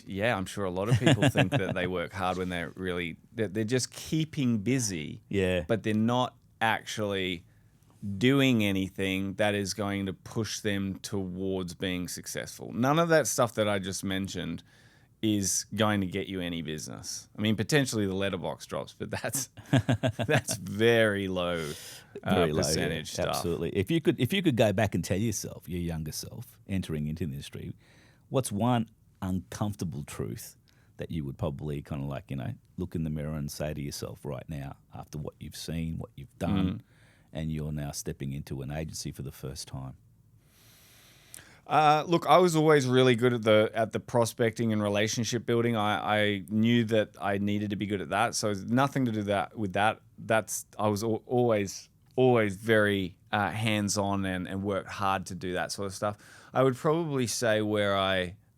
Speaker 2: Yeah, I'm sure a lot of people think that they work hard when they're just keeping busy.
Speaker 1: Yeah.
Speaker 2: But they're not actually doing anything that is going to push them towards being successful. None of that stuff that I just mentioned is going to get you any business. I mean, potentially the letterbox drops, but that's very low,
Speaker 1: Very low,
Speaker 2: percentage stuff.
Speaker 1: Absolutely. If you could go back and tell yourself, your younger self, entering into the industry, what's one uncomfortable truth that you would probably kind of like, you know, look in the mirror and say to yourself right now, after what you've seen, what you've done, and you're now stepping into an agency for the first time?
Speaker 2: Look, I was always really good at the prospecting and relationship building. I knew that I needed to be good at that. So nothing to do with that. I was always very hands-on and worked hard to do that sort of stuff. I would probably say where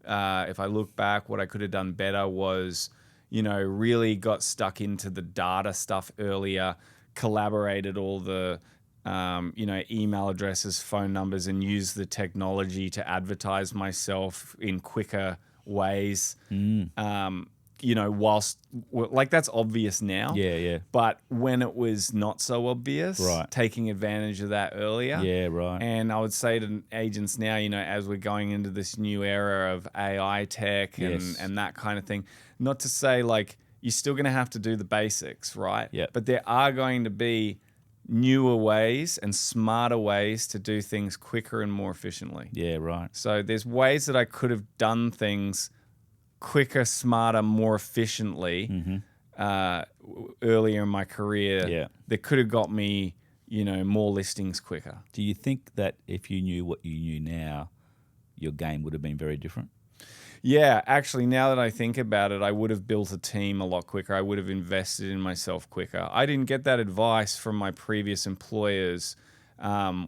Speaker 2: if I look back, what I could have done better was, you know, really got stuck into the data stuff earlier, collaborated all the you know, email addresses, phone numbers, and use the technology to advertise myself in quicker ways. You know, like that's obvious now.
Speaker 1: Yeah, yeah.
Speaker 2: But when it was not so obvious,
Speaker 1: Right.
Speaker 2: taking advantage of that earlier.
Speaker 1: Yeah, right.
Speaker 2: And I would say to agents now, you know, as we're going into this new era of AI tech
Speaker 1: Yes.
Speaker 2: and that kind of thing, not to say like you're still going to have to do the basics, right?
Speaker 1: Yeah.
Speaker 2: But there are going to be newer ways and smarter ways to do things quicker and more efficiently.
Speaker 1: Yeah, right.
Speaker 2: So there's ways that I could have done things quicker, smarter, more efficiently earlier in my career.
Speaker 1: Yeah.
Speaker 2: That could have got me, you know, more listings quicker.
Speaker 1: Do you think that if you knew what you knew now, your game would have been very different?
Speaker 2: Yeah, actually, now that I think about it, I would have built a team a lot quicker. I would have invested in myself quicker. I didn't get that advice from my previous employers,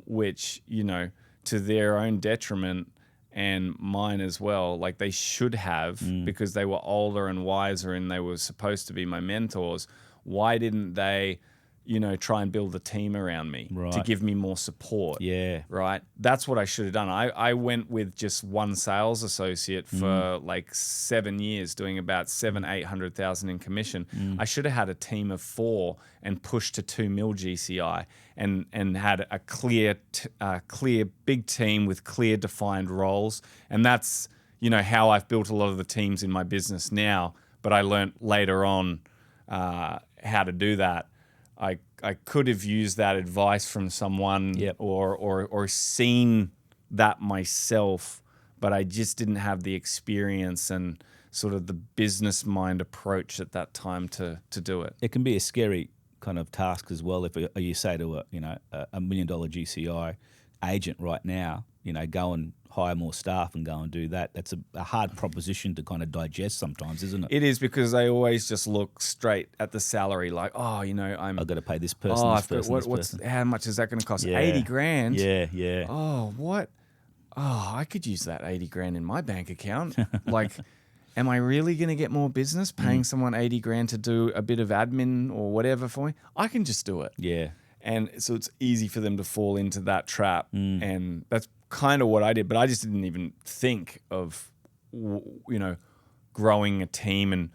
Speaker 2: which, you know, to their own detriment and mine as well, like they should have because they were older and wiser and they were supposed to be my mentors. Why didn't they, you know, try and build a team around me to
Speaker 1: Right.
Speaker 2: give me more support?
Speaker 1: Yeah.
Speaker 2: Right. That's what I should have done. I went with just one sales associate for like 7 years, doing about 800,000 in commission. I should have had a team of 4 and pushed to 2 mil GCI and had a clear big team with clear defined roles. And that's, you know, how I've built a lot of the teams in my business now. But I learned later on how to do that. I could have used that advice from someone
Speaker 1: Yep.
Speaker 2: or seen that myself, but I just didn't have the experience and sort of the business mind approach at that time to do it.
Speaker 1: It can be a scary kind of task as well. If you say to a $1 million GCI agent right now, you know, go and hire more staff and go and do that. That's a hard proposition to kind of digest sometimes, isn't it?
Speaker 2: It is, because they always just look straight at the salary, like, oh, you know,
Speaker 1: I've got to pay this person,
Speaker 2: oh,
Speaker 1: this person, this person.
Speaker 2: how much is that going to cost?
Speaker 1: Yeah.
Speaker 2: 80 grand.
Speaker 1: Yeah, yeah.
Speaker 2: Oh, what? Oh, I could use that 80 grand in my bank account. Like, am I really going to get more business paying someone 80 grand to do a bit of admin or whatever for me? I can just do it.
Speaker 1: Yeah.
Speaker 2: And so it's easy for them to fall into that trap. And that's kind of what I did. But I just didn't even think of, you know, growing a team and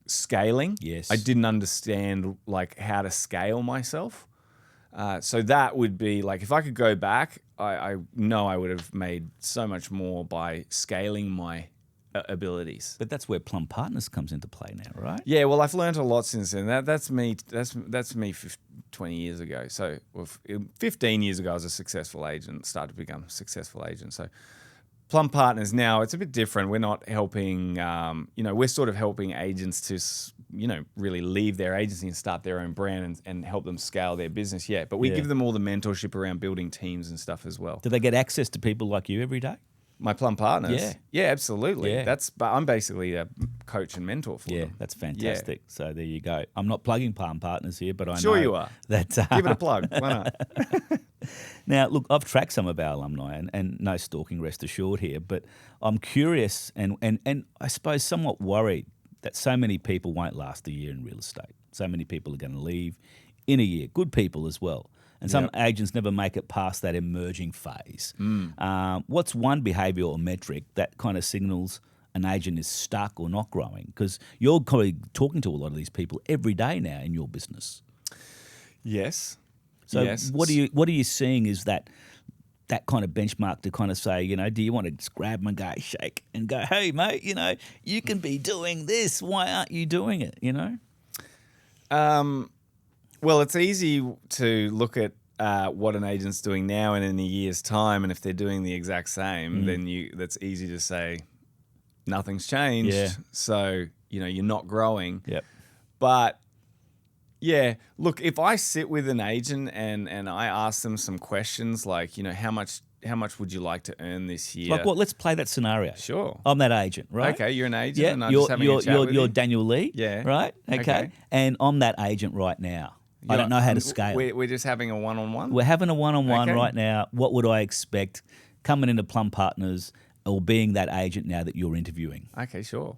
Speaker 2: scaling.
Speaker 1: Yes.
Speaker 2: I didn't understand like how to scale myself. So that would be like, if I could go back, I know I would have made so much more by scaling my abilities.
Speaker 1: But that's where Plum Partners comes into play now, right?
Speaker 2: Yeah, well, I've learned a lot since then. That's me. That's me 20 years ago. So 15 years ago, I was a successful agent, started to become a successful agent. So Plum Partners now, it's a bit different. We're not helping, you know, we're sort of helping agents to, you know, really leave their agency and start their own brand and help them scale their business. Yeah, but we give them all the mentorship around building teams and stuff as well.
Speaker 1: Do they get access to people like you every day?
Speaker 2: My Plum partners?
Speaker 1: Yeah.
Speaker 2: Yeah, absolutely.
Speaker 1: Yeah.
Speaker 2: But I'm basically a coach and mentor for
Speaker 1: Yeah,
Speaker 2: them.
Speaker 1: that's fantastic. So there you go. I'm not plugging Palm Partners here, but I
Speaker 2: Sure
Speaker 1: know
Speaker 2: you are.
Speaker 1: that.
Speaker 2: Give it a plug. Why not?
Speaker 1: Now, look, I've tracked some of our alumni, and no stalking, rest assured here, but I'm curious and I suppose somewhat worried that so many people won't last a year in real estate. So many people are going to leave in a year, good people as well. And some agents never make it past that emerging phase. What's one behaviour or metric that kind of signals an agent is stuck or not growing? Because you're probably talking to a lot of these people every day now in your business.
Speaker 2: Yes.
Speaker 1: So
Speaker 2: yes.
Speaker 1: what are you seeing is that kind of benchmark to kind of say, do you want to just grab them and go shake and go, hey mate, you can be doing this. Why aren't you doing it?
Speaker 2: Well, it's easy to look at what an agent's doing now and in a year's time, and if they're doing the exact same, then that's easy to say nothing's changed.
Speaker 1: Yeah.
Speaker 2: So you're not growing.
Speaker 1: Yep.
Speaker 2: But yeah, look, if I sit with an agent and I ask them some questions like, how much would you like to earn this year?
Speaker 1: Like what? Let's play that scenario.
Speaker 2: Sure.
Speaker 1: I'm that agent, right?
Speaker 2: Okay, you're an agent,
Speaker 1: Yeah,
Speaker 2: and I'm just having a chat with
Speaker 1: you're
Speaker 2: you.
Speaker 1: Daniel Lee.
Speaker 2: Yeah.
Speaker 1: Right. Okay. And I'm that agent right now. I don't know how to scale.
Speaker 2: We're just having a one-on-one?
Speaker 1: We're having a one-on-one
Speaker 2: Okay.
Speaker 1: right now. What would I expect coming into Plum Partners or being that agent now that you're interviewing?
Speaker 2: Okay, sure.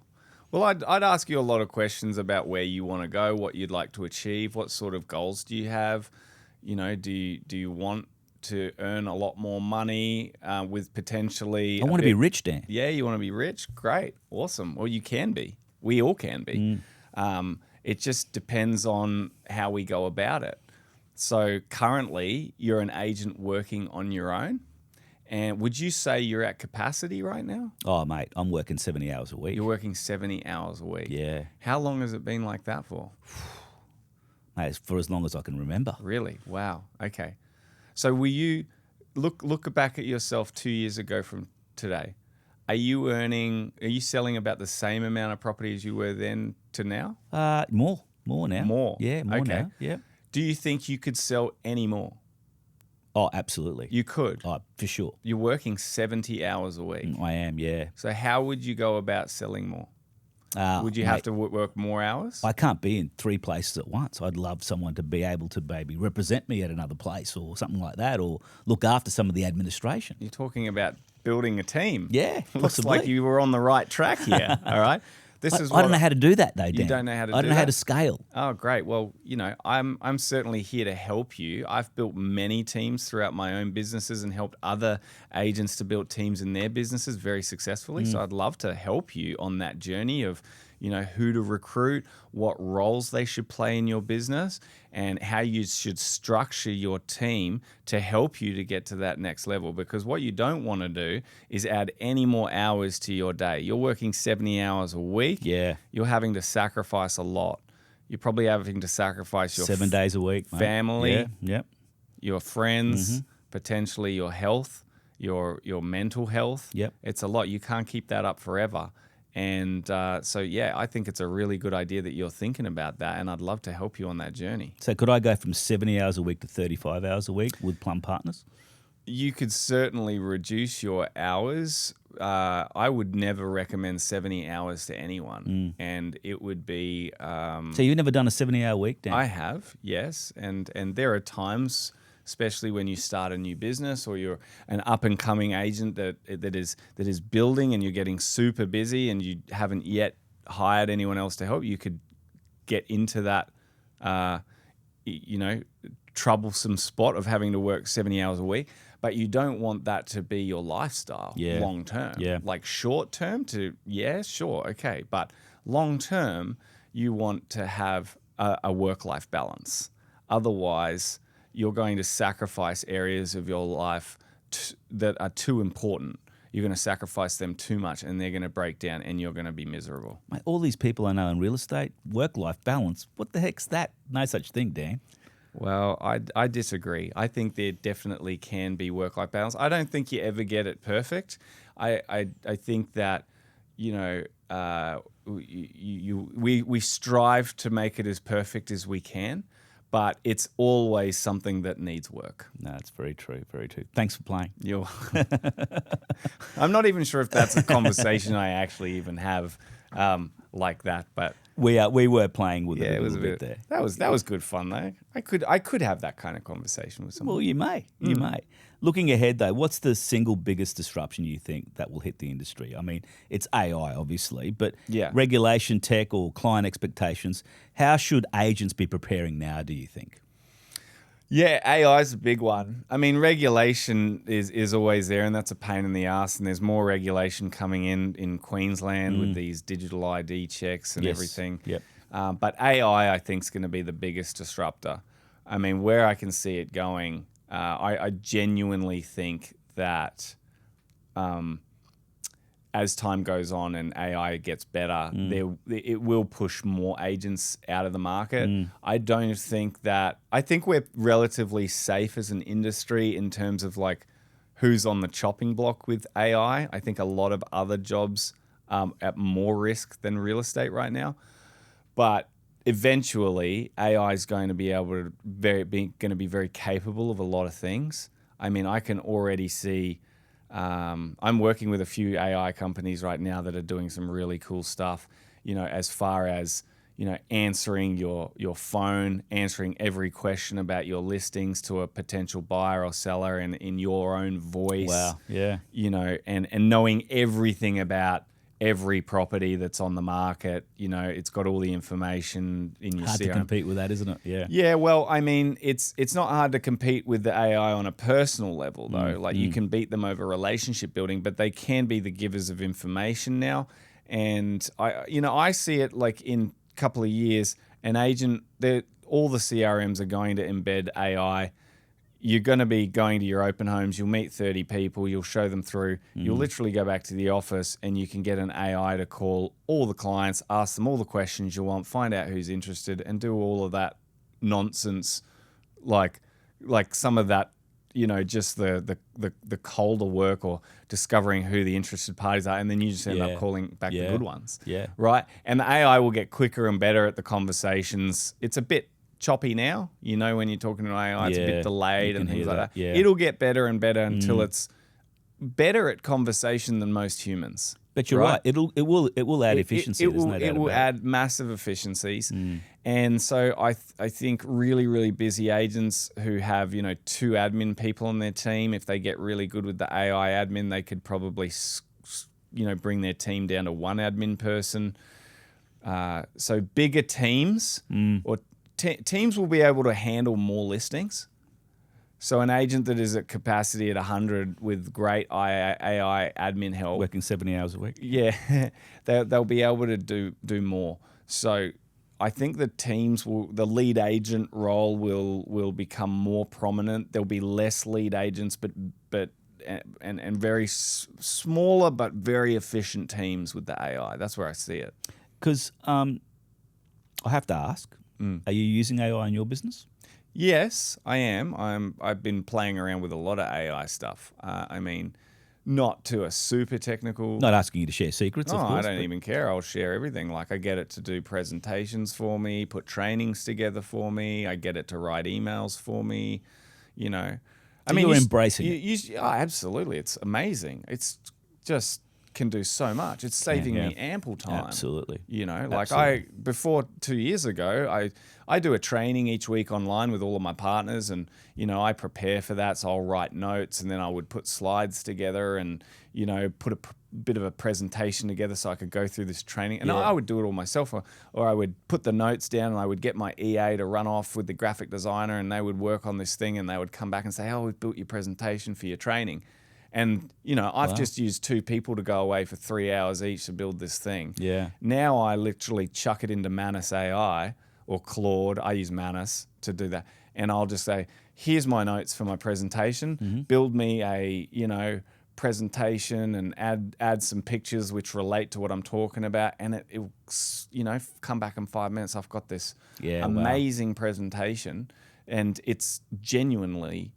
Speaker 2: Well, I'd ask you a lot of questions about where you want to go, what you'd like to achieve, what sort of goals do you have? Do you want to earn a lot more money with potentially...
Speaker 1: I want to be rich, Dan.
Speaker 2: Yeah, you want to be rich? Great. Awesome. Well, you can be. We all can be. It just depends on how we go about it. So currently, you're an agent working on your own. And would you say you're at capacity right now?
Speaker 1: Oh, mate, I'm working 70 hours a week.
Speaker 2: You're working 70 hours a week.
Speaker 1: Yeah.
Speaker 2: How long has it been like that for?
Speaker 1: Mate, it's for as long as I can remember.
Speaker 2: Really? Wow. Okay. So will you look back at yourself 2 years ago from today? Are you selling about the same amount of property as you were then to now?
Speaker 1: More now.
Speaker 2: More?
Speaker 1: Yeah, more
Speaker 2: Okay.
Speaker 1: now. Yeah.
Speaker 2: Do you think you could sell any more?
Speaker 1: Oh, absolutely.
Speaker 2: You could?
Speaker 1: Oh, for sure.
Speaker 2: You're working 70 hours a week.
Speaker 1: I am, yeah.
Speaker 2: So how would you go about selling more? Would you have to work more hours?
Speaker 1: I can't be in 3 places at once. I'd love someone to be able to maybe represent me at another place or something like that, or look after some of the administration.
Speaker 2: You're talking about building a team.
Speaker 1: Yeah,
Speaker 2: Looks
Speaker 1: possibly.
Speaker 2: like you were on the right track here. All right.
Speaker 1: I don't know how to do that, though, Dan.
Speaker 2: You don't know how to
Speaker 1: I
Speaker 2: do
Speaker 1: don't know how
Speaker 2: that?
Speaker 1: to scale.
Speaker 2: Oh, great. Well, I'm certainly here to help you. I've built many teams throughout my own businesses and helped other agents to build teams in their businesses very successfully. So I'd love to help you on that journey of, who to recruit, what roles they should play in your business, and how you should structure your team to help you to get to that next level. Because what you don't want to do is add any more hours to your day. You're working 70 hours a week.
Speaker 1: Yeah.
Speaker 2: You're having to sacrifice a lot. You're probably having to sacrifice your
Speaker 1: 7 days a week, mate.
Speaker 2: family,
Speaker 1: Yeah, yep.
Speaker 2: your friends, potentially your health, your mental health.
Speaker 1: Yep.
Speaker 2: It's a lot. You can't keep that up forever. And so, yeah, I think it's a really good idea that you're thinking about that, and I'd love to help you on that journey.
Speaker 1: So could I go from 70 hours a week to 35 hours a week with Plum Partners?
Speaker 2: You could certainly reduce your hours. I would never recommend 70 hours to anyone, and it would be...
Speaker 1: So you've never done a 70-hour week, Dan?
Speaker 2: I have, yes, and there are times, especially when you start a new business or you're an up-and-coming agent that is building and you're getting super busy and you haven't yet hired anyone else to help, you could get into that, troublesome spot of having to work 70 hours a week. But you don't want that to be your lifestyle long term.
Speaker 1: Yeah.
Speaker 2: Like short term sure, okay. But long term, you want to have a work-life balance. Otherwise, you're going to sacrifice areas of your life that are too important. You're going to sacrifice them too much and they're going to break down and you're going to be miserable.
Speaker 1: Mate, all these people I know in real estate, work-life balance, what the heck's that? No such thing, Dan.
Speaker 2: Well, I disagree. I think there definitely can be work-life balance. I don't think you ever get it perfect. I think that, we strive to make it as perfect as we can. but it's always something that needs work.
Speaker 1: No, it's very true. Very true. Thanks for playing.
Speaker 2: You're I'm not even sure if that's a conversation I actually even have like that, but
Speaker 1: We were playing with it
Speaker 2: yeah,
Speaker 1: a
Speaker 2: it was
Speaker 1: little
Speaker 2: a
Speaker 1: bit
Speaker 2: bit
Speaker 1: there.
Speaker 2: that was good fun though. I could have that kind of conversation with someone.
Speaker 1: Well, you may. You may. Looking ahead, though, what's the single biggest disruption you think that will hit the industry? I mean, it's AI, obviously, but
Speaker 2: Yeah.
Speaker 1: regulation, tech, or client expectations. How should agents be preparing now, do you think?
Speaker 2: Yeah, AI is a big one. I mean, regulation is always there, and that's a pain in the ass. And there's more regulation coming in Queensland with these digital ID checks and
Speaker 1: Yes.
Speaker 2: everything.
Speaker 1: Yep.
Speaker 2: But AI, I think, is going to be the biggest disruptor. I mean, where I can see it going, I genuinely think that as time goes on and AI gets better, it will push more agents out of the market. I don't think that. I think we're relatively safe as an industry in terms of like who's on the chopping block with AI. I think a lot of other jobs at more risk than real estate right now. But eventually, AI is going to be able to be very capable of a lot of things. I mean, I can already see. I'm working with a few AI companies right now that are doing some really cool stuff. You know, as far as answering your phone, answering every question about your listings to a potential buyer or seller in your own voice.
Speaker 1: Wow. Yeah.
Speaker 2: And knowing everything about every property that's on the market. It's got all the information in your
Speaker 1: Hard
Speaker 2: CRM.
Speaker 1: to compete with that, isn't it? Yeah.
Speaker 2: Yeah, well, I mean, it's not hard to compete with the AI on a personal level, though. You can beat them over relationship building, but they can be the givers of information now. And I see it like in a couple of years, an agent, all the CRMs are going to embed AI. You're going to be going to your open homes. You'll meet 30 people. You'll show them through. You'll literally go back to the office and you can get an AI to call all the clients, ask them all the questions you want, find out who's interested, and do all of that nonsense, like some of that, just the colder work or discovering who the interested parties are, and then you just end up calling back the good ones.
Speaker 1: Yeah.
Speaker 2: Right? And the AI will get quicker and better at the conversations. It's a bit choppy now, when you're talking to AI, it's a bit delayed and things like that.
Speaker 1: Yeah.
Speaker 2: It'll get better and better until it's better at conversation than most humans.
Speaker 1: But you're right. It will add efficiency.
Speaker 2: It will add massive efficiencies. And so I think really, really busy agents who have, 2 admin people on their team, if they get really good with the AI admin, they could probably, bring their team down to 1 admin person. So bigger teams or teams will be able to handle more listings. So an agent that is at capacity at 100 with great AI admin help,
Speaker 1: Working 70 hours a week.
Speaker 2: yeah, they'll be able to do more. So I think the lead agent role will become more prominent. There'll be less lead agents, but very smaller but very efficient teams with the AI. That's where I see it.
Speaker 1: Because I have to ask, are you using AI in your business?
Speaker 2: Yes, I am. I've been playing around with a lot of AI stuff. I mean, not to a super technical.
Speaker 1: Not asking you to share secrets, of course.
Speaker 2: I don't even care. I'll share everything. Like I get it to do presentations for me, put trainings together for me. I get it to write emails for me. I mean,
Speaker 1: you're embracing it.
Speaker 2: Absolutely. It's amazing. It's just can do so much. It's saving me ample time.
Speaker 1: Absolutely.
Speaker 2: Before 2 years ago, I do a training each week online with all of my partners, and I prepare for that. So I'll write notes, and then I would put slides together, and put a bit of a presentation together so I could go through this training. And I would do it all myself, or I would put the notes down, and I would get my EA to run off with the graphic designer, and they would work on this thing, and they would come back and say, "Oh, we've built your presentation for your training." And, I've just used 2 people to go away for 3 hours each to build this thing.
Speaker 1: Yeah.
Speaker 2: Now I literally chuck it into Manus AI or Claude. I use Manus to do that. And I'll just say, here's my notes for my presentation. Build me a, presentation and add some pictures which relate to what I'm talking about. And it'll, come back in 5 minutes. I've got this amazing presentation, and it's genuinely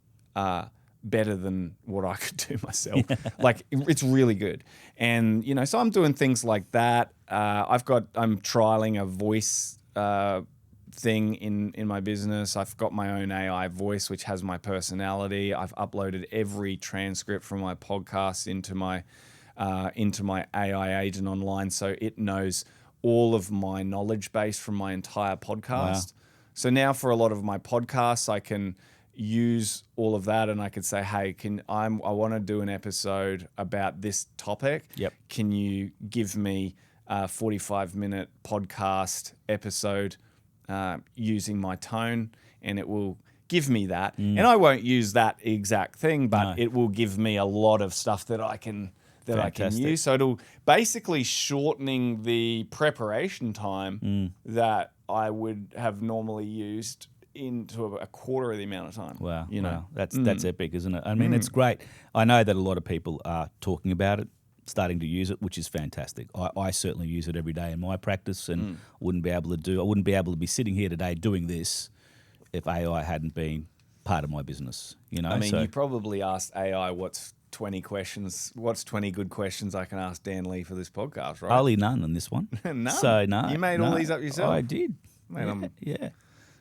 Speaker 2: better than what I could do myself. Like it's really good. And, so I'm doing things like that. I'm trialing a voice thing in my business. I've got my own AI voice, which has my personality. I've uploaded every transcript from my podcast into my AI agent online, so it knows all of my knowledge base from my entire podcast.
Speaker 1: Wow.
Speaker 2: So now for a lot of my podcasts, I can use all of that, and I could say, hey, I want to do an episode about this topic.
Speaker 1: Yep.
Speaker 2: Can you give me a 45-minute podcast episode using my tone? And it will give me that. And I won't use that exact thing, but it will give me a lot of stuff that I can use. So it'll basically shortening the preparation time that I would have normally used into a quarter of the amount of time.
Speaker 1: Wow.
Speaker 2: You know,
Speaker 1: wow. That's epic, isn't it? I mean, it's great. I know that a lot of people are talking about it, starting to use it, which is fantastic. I certainly use it every day in my practice, and I wouldn't be able to be sitting here today doing this if AI hadn't been part of my business. You know,
Speaker 2: I mean, you probably asked AI what's 20 good questions I can ask Dan Lee for this podcast, right?
Speaker 1: Only none on this one.
Speaker 2: None.
Speaker 1: So no,
Speaker 2: You made all these up yourself?
Speaker 1: I did.
Speaker 2: Mate,
Speaker 1: yeah.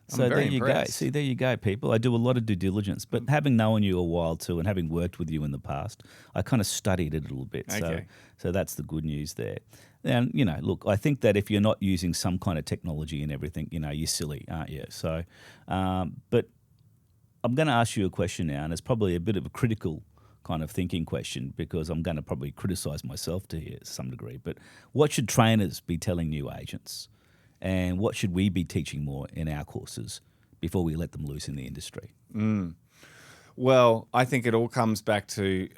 Speaker 1: So
Speaker 2: very
Speaker 1: there you
Speaker 2: impressed.
Speaker 1: go. See, there you go, people. I do a lot of due diligence, but having known you a while too, and having worked with you in the past, I kind of studied it a little bit.
Speaker 2: Okay.
Speaker 1: So that's the good news there. And look, I think that if you're not using some kind of technology and everything, you're silly, aren't you? So, but I'm going to ask you a question now, and it's probably a bit of a critical kind of thinking question, because I'm going to probably criticize myself to some degree. But what should trainers be telling new agents? And what should we be teaching more in our courses before we let them loose in the industry?
Speaker 2: Well, I think it all comes back to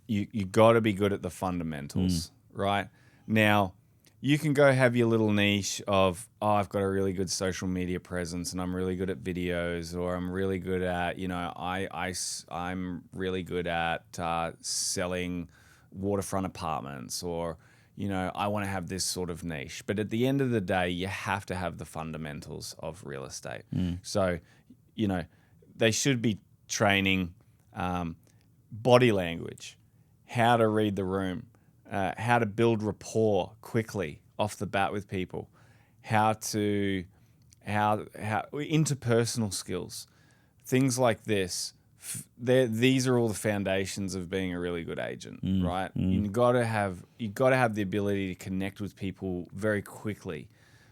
Speaker 2: you got to be good at the fundamentals, right? Now, you can go have your little niche of, I've got a really good social media presence and I'm really good at videos, or I'm really good at, I'm really good at selling waterfront apartments, or I want to have this sort of niche. But at the end of the day, you have to have the fundamentals of real estate. So, they should be training body language, how to read the room, how to build rapport quickly off the bat with people, how interpersonal skills, things like this. These are all the foundations of being a really good agent, right? You got to have the ability to connect with people very quickly.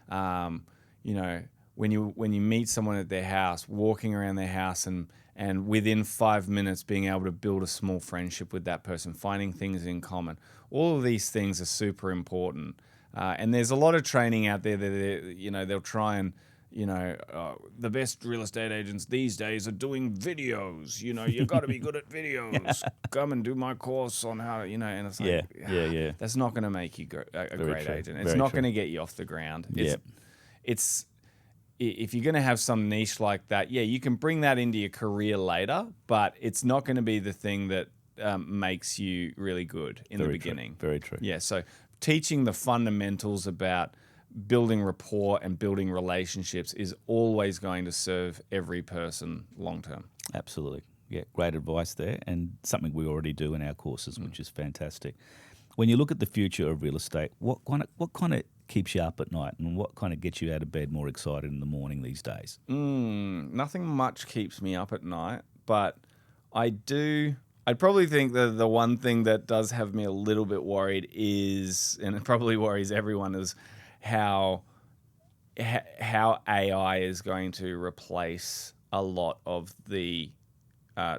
Speaker 2: When you meet someone at their house, walking around their house, and within 5 minutes being able to build a small friendship with that person, finding things in common. All of these things are super important. And there's a lot of training out there that they'll try and the best real estate agents these days are doing videos. You've got to be good at videos. Come and do my course on how, and it's like,
Speaker 1: yeah.
Speaker 2: That's not going to make you a great
Speaker 1: true.
Speaker 2: agent. It's
Speaker 1: Very
Speaker 2: not
Speaker 1: true.
Speaker 2: going to get you off the ground.
Speaker 1: Yep.
Speaker 2: It's if you're going to have some niche like that, you can bring that into your career later, but it's not going to be the thing that makes you really good in the beginning.
Speaker 1: Very true.
Speaker 2: Yeah, so teaching the fundamentals about building rapport and building relationships is always going to serve every person long term.
Speaker 1: Absolutely. Yeah, great advice there, and something we already do in our courses, which is fantastic. When you look at the future of real estate, what kind of keeps you up at night, and what kind of gets you out of bed more excited in the morning these days?
Speaker 2: Nothing much keeps me up at night, but I'd probably think that the one thing that does have me a little bit worried is, and it probably worries everyone, is how AI is going to replace a lot of the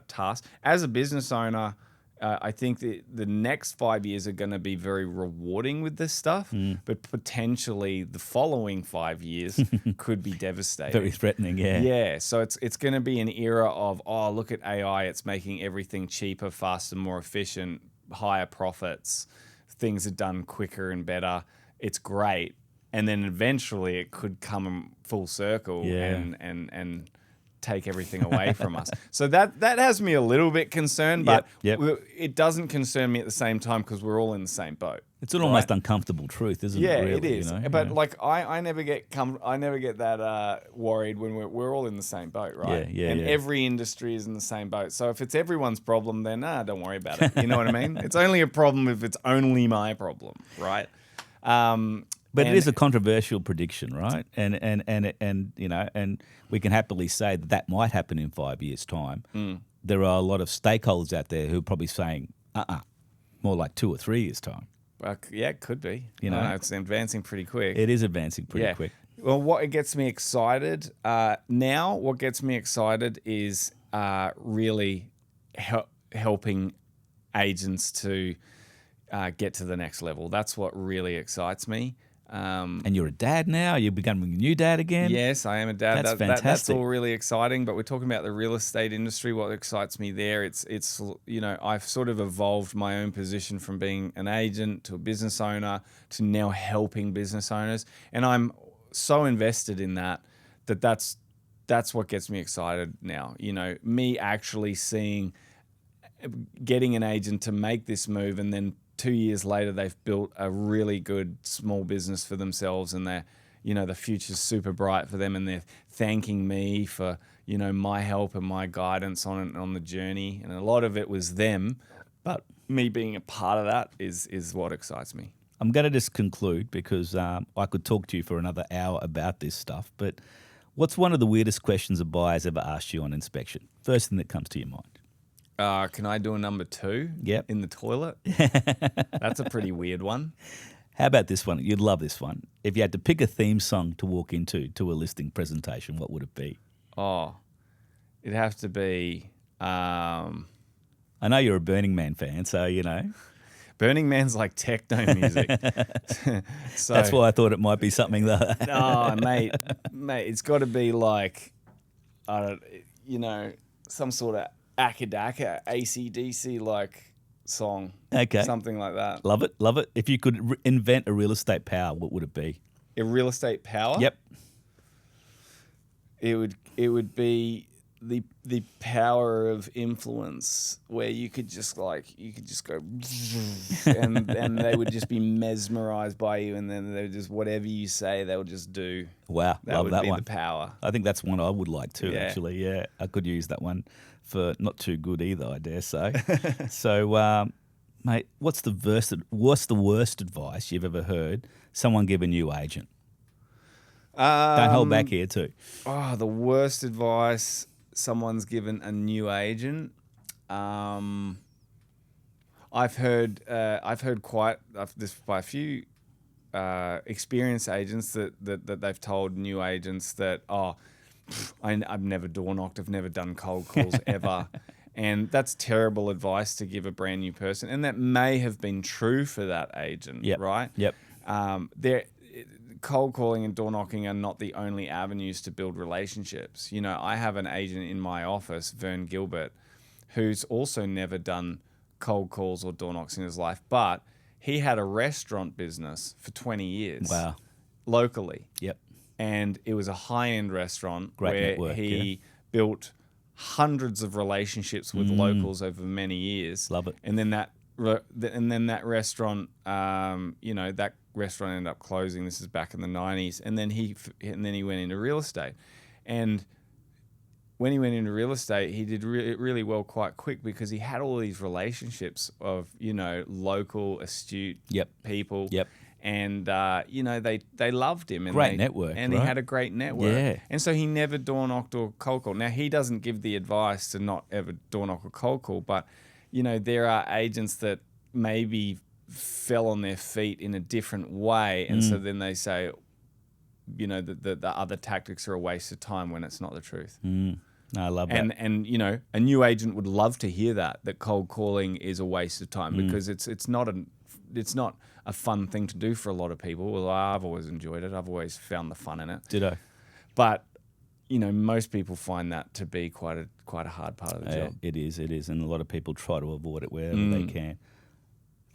Speaker 2: tasks. As a business owner, I think the next 5 years are going to be very rewarding with this stuff, but potentially the following 5 years could be devastating.
Speaker 1: Very threatening, yeah.
Speaker 2: Yeah, so it's going to be an era of, look at AI, it's making everything cheaper, faster, more efficient, higher profits, things are done quicker and better. It's great. And then eventually it could come full circle and take everything away from us. So that has me a little bit concerned, but it doesn't concern me at the same time because we're all in the same boat.
Speaker 1: It's an almost uncomfortable truth, isn't it?
Speaker 2: Yeah,
Speaker 1: really,
Speaker 2: it is. But I never get that worried when we're all in the same boat, right?
Speaker 1: Yeah.
Speaker 2: Every industry is in the same boat. So if it's everyone's problem, then don't worry about it. You know what I mean? It's only a problem if it's only my problem, right?
Speaker 1: But it
Speaker 2: And-
Speaker 1: is a controversial prediction, right? And you know, and we can happily say that that might happen in 5 years' time. There are a lot of stakeholders out there who are probably saying, more like 2 or 3 years' time.
Speaker 2: Well, yeah, it could be.
Speaker 1: You know?
Speaker 2: It's advancing pretty quick.
Speaker 1: It is advancing pretty quick.
Speaker 2: Well, what gets me excited now, what gets me excited is really helping agents to get to the next level. That's what really excites me.
Speaker 1: And you're a dad now. You're becoming a new dad again.
Speaker 2: Yes, I am a dad.
Speaker 1: That's
Speaker 2: That's
Speaker 1: fantastic.
Speaker 2: all really exciting. But we're talking about the real estate industry. What excites me there, it's you know, I've sort of evolved my own position from being an agent to a business owner to now helping business owners, and I'm so invested in that's what gets me excited now. You know, me actually getting an agent to make this move, and then 2 years later, they've built a really good small business for themselves, and they're, you know, the future's super bright for them, and they're thanking me for, you know, my help and my guidance on the journey. And a lot of it was them, but me being a part of that is what excites me.
Speaker 1: I'm going to just conclude because I could talk to you for another hour about this stuff. But what's one of the weirdest questions a buyer's ever asked you on inspection? First thing that comes to your mind.
Speaker 2: Can I do a number 2?
Speaker 1: Yep.
Speaker 2: In the toilet? That's a pretty weird one.
Speaker 1: How about this one? You'd love this one. If you had to pick a theme song to walk into to a listing presentation, what would it be?
Speaker 2: Oh, it'd have to be.
Speaker 1: I know you're a Burning Man fan, so you know.
Speaker 2: Burning Man's like techno music. So,
Speaker 1: That's why I thought it might be something that.
Speaker 2: Oh, mate, it's got to be like, I don't, you know, some sort of Akadaka, AC/DC like song.
Speaker 1: Okay.
Speaker 2: Something like that.
Speaker 1: Love it, love it. If you could invent a real estate power, what would it be?
Speaker 2: A real estate power?
Speaker 1: Yep.
Speaker 2: It would be the power of influence, where you could just go and they would just be mesmerized by you, and then they would just, whatever you say, they'll just do.
Speaker 1: Wow,
Speaker 2: That
Speaker 1: love
Speaker 2: would
Speaker 1: that
Speaker 2: be
Speaker 1: one.
Speaker 2: the power.
Speaker 1: I think that's one I would like too,
Speaker 2: Yeah.
Speaker 1: actually. Yeah, I could use that one for not too good either, I dare say. So, mate, what's the worst advice you've ever heard someone give a new agent? Don't hold back here too.
Speaker 2: Oh, the worst advice someone's given a new agent. I've heard this by a few experienced agents that they've told new agents that, I've never door knocked, I've never done cold calls ever. And that's terrible advice to give a brand new person. And that may have been true for that agent,
Speaker 1: Yep.
Speaker 2: right?
Speaker 1: Yep.
Speaker 2: Cold calling and door knocking are not the only avenues to build relationships. You know, I have an agent in my office, Vern Gilbert, who's also never done cold calls or door knocks in his life, but he had a restaurant business for 20 years.
Speaker 1: Wow.
Speaker 2: Locally.
Speaker 1: Yep.
Speaker 2: And it was a high-end restaurant
Speaker 1: Great
Speaker 2: where
Speaker 1: network,
Speaker 2: he built hundreds of relationships with locals over many years.
Speaker 1: Love it.
Speaker 2: And then that restaurant, that restaurant ended up closing. This is back in the 90s, and then he went into real estate. And when he went into real estate, he did really well quite quick because he had all these relationships of, you know, local astute people.
Speaker 1: Yep.
Speaker 2: And they loved him. And
Speaker 1: Great network,
Speaker 2: and
Speaker 1: right?
Speaker 2: he had a great network.
Speaker 1: Yeah.
Speaker 2: And so he never door knocked or cold called. Now, he doesn't give the advice to not ever door knock or cold call, but you know, there are agents that maybe fell on their feet in a different way, and so then they say, you know, the other tactics are a waste of time when it's not the truth.
Speaker 1: No, I love that.
Speaker 2: And you know, a new agent would love to hear that cold calling is a waste of time because it's not a fun thing to do for a lot of people. Well, I've always enjoyed it. I've always found the fun in it.
Speaker 1: Ditto.
Speaker 2: But you know, most people find that to be quite a hard part of the job.
Speaker 1: It is, and a lot of people try to avoid it wherever they can.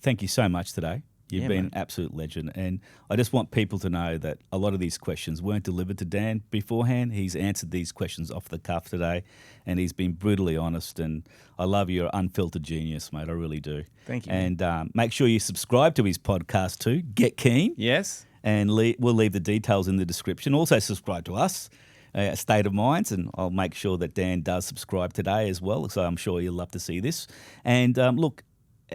Speaker 1: Thank you so much today. You've been an absolute legend. And I just want people to know that a lot of these questions weren't delivered to Dan beforehand. He's answered these questions off the cuff today, and he's been brutally honest. And I love your unfiltered genius, mate. I really do.
Speaker 2: Thank you.
Speaker 1: And make sure you subscribe to his podcast too, Get Keen.
Speaker 2: Yes.
Speaker 1: And we'll leave the details in the description. Also subscribe to us, State of Minds, and I'll make sure that Dan does subscribe today as well. So I'm sure you'll love to see this. And look,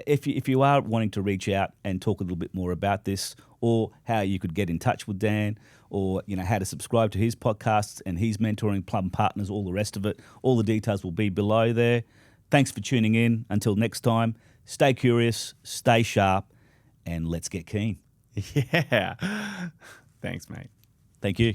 Speaker 1: if you are wanting to reach out and talk a little bit more about this, or how you could get in touch with Dan, or how to subscribe to his podcasts and his mentoring, Plum Partners, all the rest of it. All the details will be below there. Thanks for tuning in. Until next time, stay curious, stay sharp, and let's get keen.
Speaker 2: Yeah. Thanks, mate.
Speaker 1: Thank you.